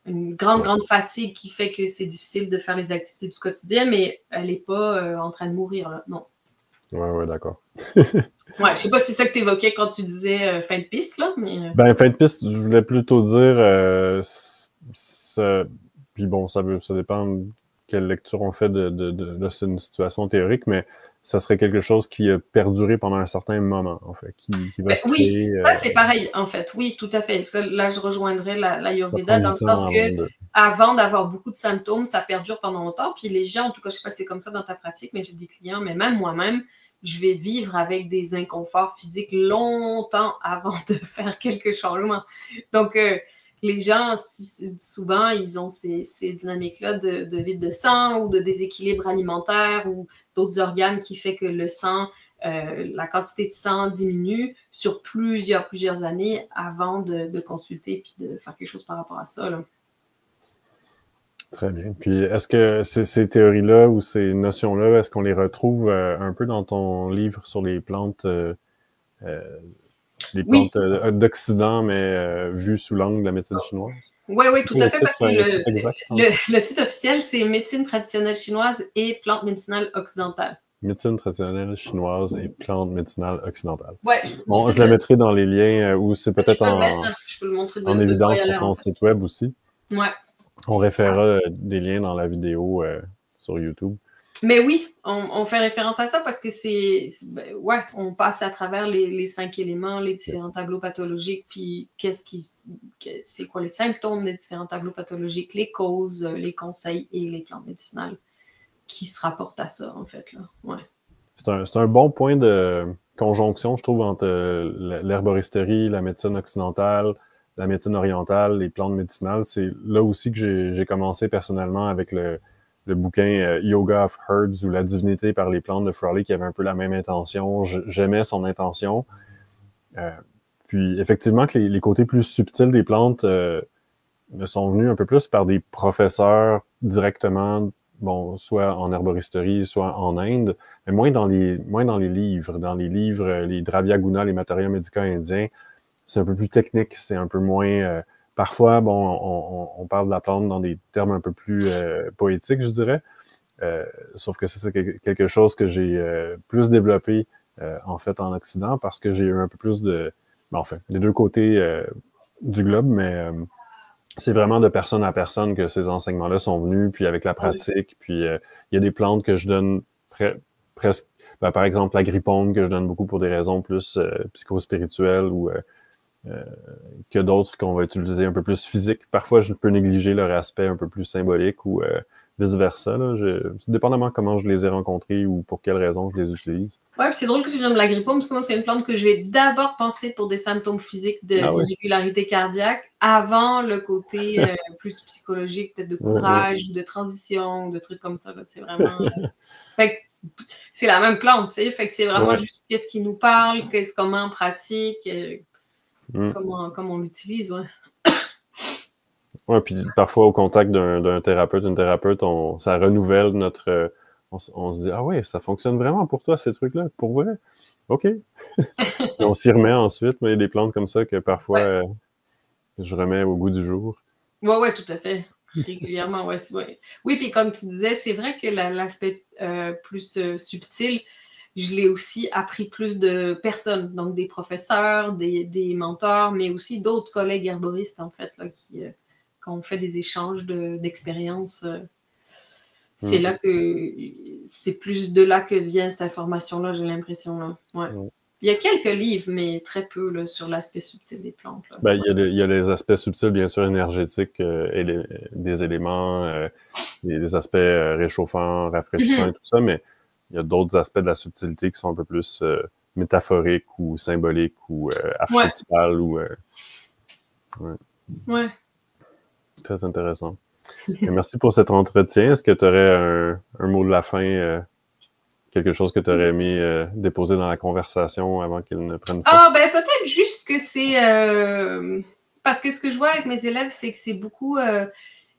une grande fatigue qui fait que c'est difficile de faire les activités du quotidien, mais elle n'est pas en train de mourir, là. Non. Ouais, d'accord. Ouais, je sais pas si c'est ça que tu évoquais quand tu disais fin de piste, là, mais... Ben, fin de piste, je voulais plutôt dire, puis bon, ça dépend de quelle lecture on fait de c'est une situation théorique, mais ça serait quelque chose qui a perduré pendant un certain moment, en fait, qui va Ben, se oui, créer. ça c'est pareil, en fait. Oui, tout à fait. Ça, là, je rejoindrais Ça l'Ayurveda prend dans du le temps sens avant que de. avant d'avoir beaucoup de symptômes, ça perdure pendant longtemps. Puis les gens, en tout cas, je sais pas si c'est comme ça dans ta pratique, mais j'ai des clients, mais même moi-même, je vais vivre avec des inconforts physiques longtemps avant de faire quelques changements. Donc, les gens, souvent, ils ont ces dynamiques-là de vide de sang ou de déséquilibre alimentaire ou d'autres organes qui fait que le sang, la quantité de sang diminue sur plusieurs années avant de consulter puis de faire quelque chose par rapport à ça, là. Très bien. Puis, est-ce que ces théories-là ou ces notions-là, est-ce qu'on les retrouve un peu dans ton livre sur euh, les Oui, plantes d'Occident, mais vues sous l'angle de la médecine chinoise? oui, C'est tout quoi à fait, parce que le titre exact en fait? le titre officiel, c'est Médecine traditionnelle chinoise et plantes médicinales occidentales. Médecine traditionnelle chinoise et plantes médicinales occidentales. Ouais, Bon, je la mettrai dans les liens ou c'est je peut-être peux le mettre, je peux le montrer en de quoi il évidence a sur l'air en ton fait. site web aussi. Ouais. On référera des liens dans la vidéo sur YouTube. Mais oui, on fait référence à ça parce que ben, ouais, on passe à travers les 5 éléments, les différents tableaux pathologiques, puis c'est quoi les symptômes des différents tableaux pathologiques, les causes, les conseils et les plantes médicinales qui se rapportent à ça, en fait, là. Ouais. C'est un bon point de conjonction, je trouve, entre l'herboristerie, la médecine occidentale, la médecine orientale, les plantes médicinales. C'est là aussi que j'ai commencé personnellement avec le bouquin Yoga of Herbs ou La divinité par les plantes de Frawley qui avait un peu la même intention. J'aimais son intention. Euh, Puis effectivement que les côtés plus subtils des plantes me sont venus un peu plus par des professeurs directement, bon, soit en herboristerie, soit en Inde, mais moins dans les livres. Dans les livres, les Dravya Guna, les matériaux médicaux indiens, c'est un peu plus technique, c'est un peu moins. Parfois, bon, on parle de la plante dans des termes un peu plus poétiques, je dirais. Sauf que c'est quelque chose que j'ai plus développé en fait en Occident parce que j'ai eu un peu plus de. Ben, enfin, les deux côtés du globe, mais c'est vraiment de personne à personne que ces enseignements-là sont venus, puis avec la pratique, puis il y a des plantes que je donne presque, ben, par exemple l'agripaume que je donne beaucoup pour des raisons plus psychospirituelles ou que d'autres qu'on va utiliser un peu plus physiques. Parfois, je peux négliger leur aspect un peu plus symbolique ou vice-versa. Dépendamment comment je les ai rencontrés ou pour quelles raisons je les utilise. Ouais, puis c'est drôle que tu donnes l'agripaume parce que moi, c'est une plante que je vais d'abord penser pour des symptômes physiques d'irrégularité cardiaque avant le côté plus psychologique, peut-être de courage ou de transition ou de trucs comme ça. C'est vraiment... Fait que c'est la même plante, tu sais. Fait que c'est vraiment juste qu'est-ce qui nous parle, comment on pratique, comment on l'utilise, ouais. Ouais, puis parfois au contact d'un thérapeute, une thérapeute, ça renouvelle notre... on se dit, ah ouais, ça fonctionne vraiment pour toi, ces trucs-là, pour vrai? OK. Et on s'y remet ensuite, mais il y a des plantes comme ça que parfois je remets au goût du jour. Ouais, tout à fait. Régulièrement, ouais. Oui, puis comme tu disais, c'est vrai que l'aspect plus subtil, je l'ai aussi appris plus de personnes, donc des professeurs, des mentors, mais aussi d'autres collègues herboristes, en fait, là, qui ont fait des échanges d'expériences. C'est là que c'est plus de là que vient cette information-là, j'ai l'impression. Là. Ouais. Il y a quelques livres, mais très peu là, sur l'aspect subtil des plantes. Là. Ben, il y a les aspects subtils, bien sûr, énergétiques, et des éléments, des aspects réchauffants, rafraîchissants et tout ça, mais il y a d'autres aspects de la subtilité qui sont un peu plus métaphoriques ou symboliques ou archétypales. Ouais. Très intéressant. Et merci pour cet entretien. Est-ce que tu aurais un mot de la fin, quelque chose que tu aurais aimé déposer dans la conversation avant qu'il ne prenne fin? Ah, ben peut-être juste que c'est parce que ce que je vois avec mes élèves, c'est que c'est beaucoup...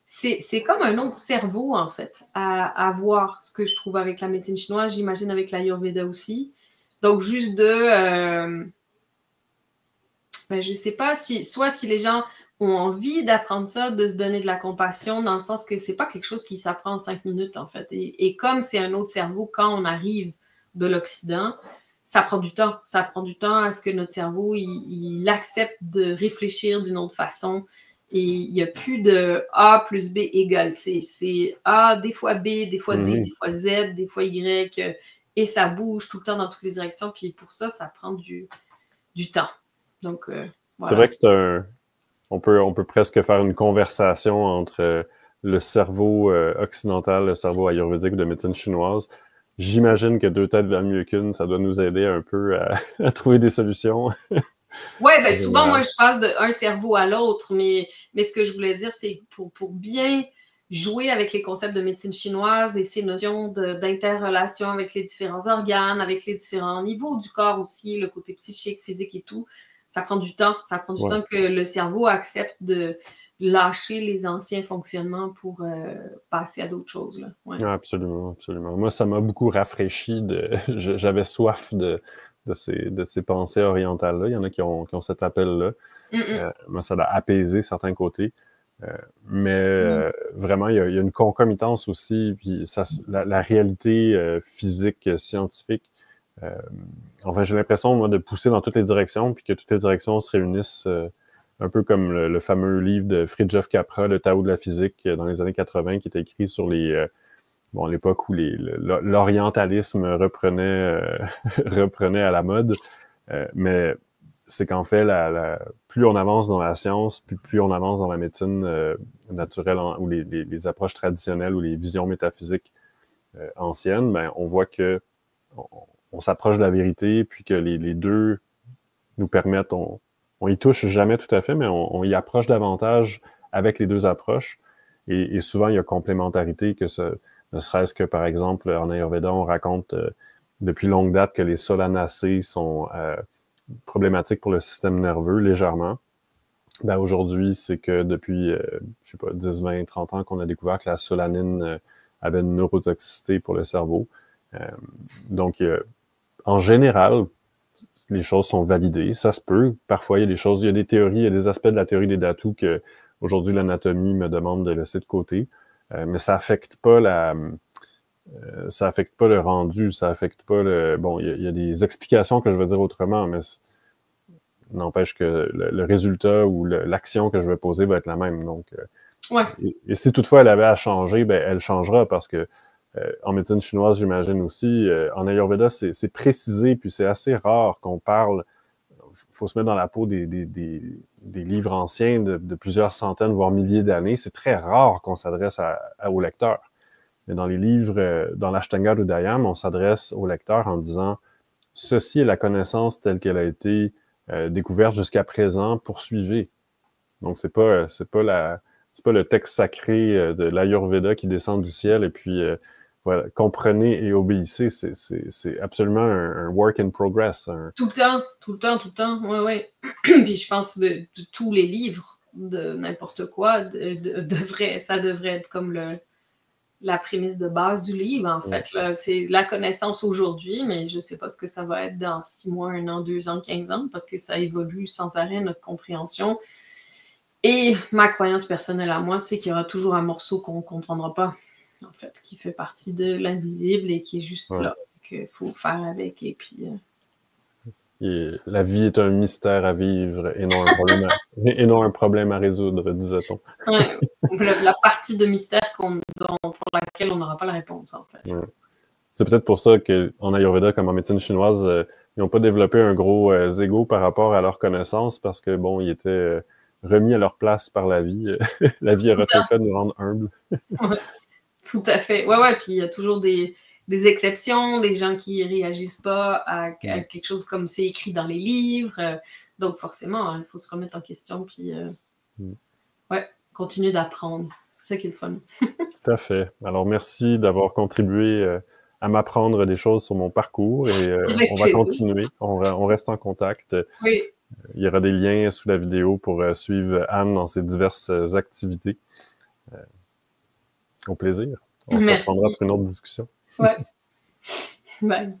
c'est comme un autre cerveau, en fait, à voir, ce que je trouve avec la médecine chinoise, j'imagine avec l'Ayurveda aussi. Donc, juste ben, je sais pas soit si les gens ont envie d'apprendre ça, de se donner de la compassion, dans le sens que c'est pas quelque chose qui s'apprend en 5 minutes, en fait. Et comme c'est un autre cerveau, quand on arrive de l'Occident, ça prend du temps. Ça prend du temps à ce que notre cerveau, il accepte de réfléchir d'une autre façon. Et il n'y a plus de A plus B égale C. C'est A, des fois B, des fois D, des fois Z, des fois Y. Et ça bouge tout le temps dans toutes les directions. Puis pour ça, ça prend du temps. Donc, voilà. C'est vrai que on peut presque faire une conversation entre le cerveau occidental, le cerveau ayurvédique de médecine chinoise. J'imagine que deux têtes valent mieux qu'une. Ça doit nous aider un peu à trouver des solutions. Oui, ben souvent, moi, je passe d'un cerveau à l'autre, mais ce que je voulais dire, c'est pour bien jouer avec les concepts de médecine chinoise et ces notions d'interrelation avec les différents organes, avec les différents niveaux du corps aussi, le côté psychique, physique et tout, ça prend du temps. Ça prend du temps que le cerveau accepte de lâcher les anciens fonctionnements pour passer à d'autres choses. Là. Ouais. Absolument, absolument. Moi, ça m'a beaucoup rafraîchi. J'avais soif de ces pensées orientales-là. Il y en a qui ont cet appel-là. Moi, ça a apaisé certains côtés. Mais vraiment, il y a une concomitance aussi, puis la réalité physique, scientifique. Enfin, j'ai l'impression, moi, de pousser dans toutes les directions, puis que toutes les directions se réunissent un peu comme le fameux livre de Fritjof Capra, Le Tao de la physique, dans les années 80, qui était écrit sur l'époque où l'orientalisme reprenait à la mode. Mais c'est qu'en fait, plus on avance dans la science, plus on avance dans la médecine naturelle ou les approches traditionnelles ou les visions métaphysiques anciennes, ben, on voit que on s'approche de la vérité, puis que les deux nous permettent, on y touche jamais tout à fait, mais on y approche davantage avec les deux approches. Et souvent, il y a complémentarité, ne serait-ce que, par exemple, en Ayurveda, on raconte depuis longue date que les solanacées sont problématiques pour le système nerveux, légèrement. Ben, aujourd'hui, c'est que depuis, je sais pas, 10, 20, 30 ans qu'on a découvert que la solanine avait une neurotoxicité pour le cerveau. Donc, en général, les choses sont validées. Ça se peut. Parfois, il y a des choses, il y a des théories, il y a des aspects de la théorie des Dhatu que aujourd'hui l'anatomie me demande de laisser de côté. Mais ça affecte pas ça affecte pas le rendu, ça affecte pas bon, il y a des explications que je veux dire autrement, mais n'empêche que le résultat ou l'action que je vais poser va être la même. Donc, et si toutefois elle avait à changer, ben elle changera parce que en médecine chinoise, j'imagine aussi, en Ayurveda, c'est précisé, puis c'est assez rare qu'on parle. Il faut se mettre dans la peau des livres anciens de plusieurs centaines, voire milliers d'années. C'est très rare qu'on s'adresse au lecteur. Mais dans les livres, dans l'Ashtanga Hridayam, on s'adresse au lecteur en disant « Ceci est la connaissance telle qu'elle a été découverte jusqu'à présent, poursuivez. » Donc, c'est pas le texte sacré de l'Ayurveda qui descend du ciel et puis voilà, comprenez et obéissez. C'est absolument un work in progress. Tout le temps. Oui. Puis je pense de tous les livres, de n'importe quoi, ça devrait être comme la prémisse de base du livre, en fait. Là, c'est la connaissance aujourd'hui, mais je ne sais pas ce que ça va être dans 6 mois, 1 an, 2 ans, 15 ans, parce que ça évolue sans arrêt, notre compréhension. Et ma croyance personnelle à moi, c'est qu'il y aura toujours un morceau qu'on ne comprendra pas, en fait, qui fait partie de l'invisible et qui est juste là, qu'il faut faire avec. Et puis... Et la vie est un mystère à vivre et non un problème à résoudre, disait-on. La partie de mystère pour laquelle on n'aura pas la réponse, en fait. C'est peut-être pour ça qu'en Ayurveda, comme en médecine chinoise, ils n'ont pas développé un gros ego par rapport à leur connaissance parce que, bon, ils étaient remis à leur place par la vie. La vie a refait fait de nous rendre humbles. Tout à fait. Puis il y a toujours des exceptions, des gens qui réagissent pas à quelque chose comme c'est écrit dans les livres. Donc, forcément, il faut se remettre en question puis continuer d'apprendre. C'est ça qui est le fun. Tout à fait. Alors, merci d'avoir contribué à m'apprendre des choses sur mon parcours et on va continuer. On reste en contact. Oui. Il y aura des liens sous la vidéo pour suivre Anne dans ses diverses activités. Au plaisir. On se reprendra pour une autre discussion. Ouais. Bye.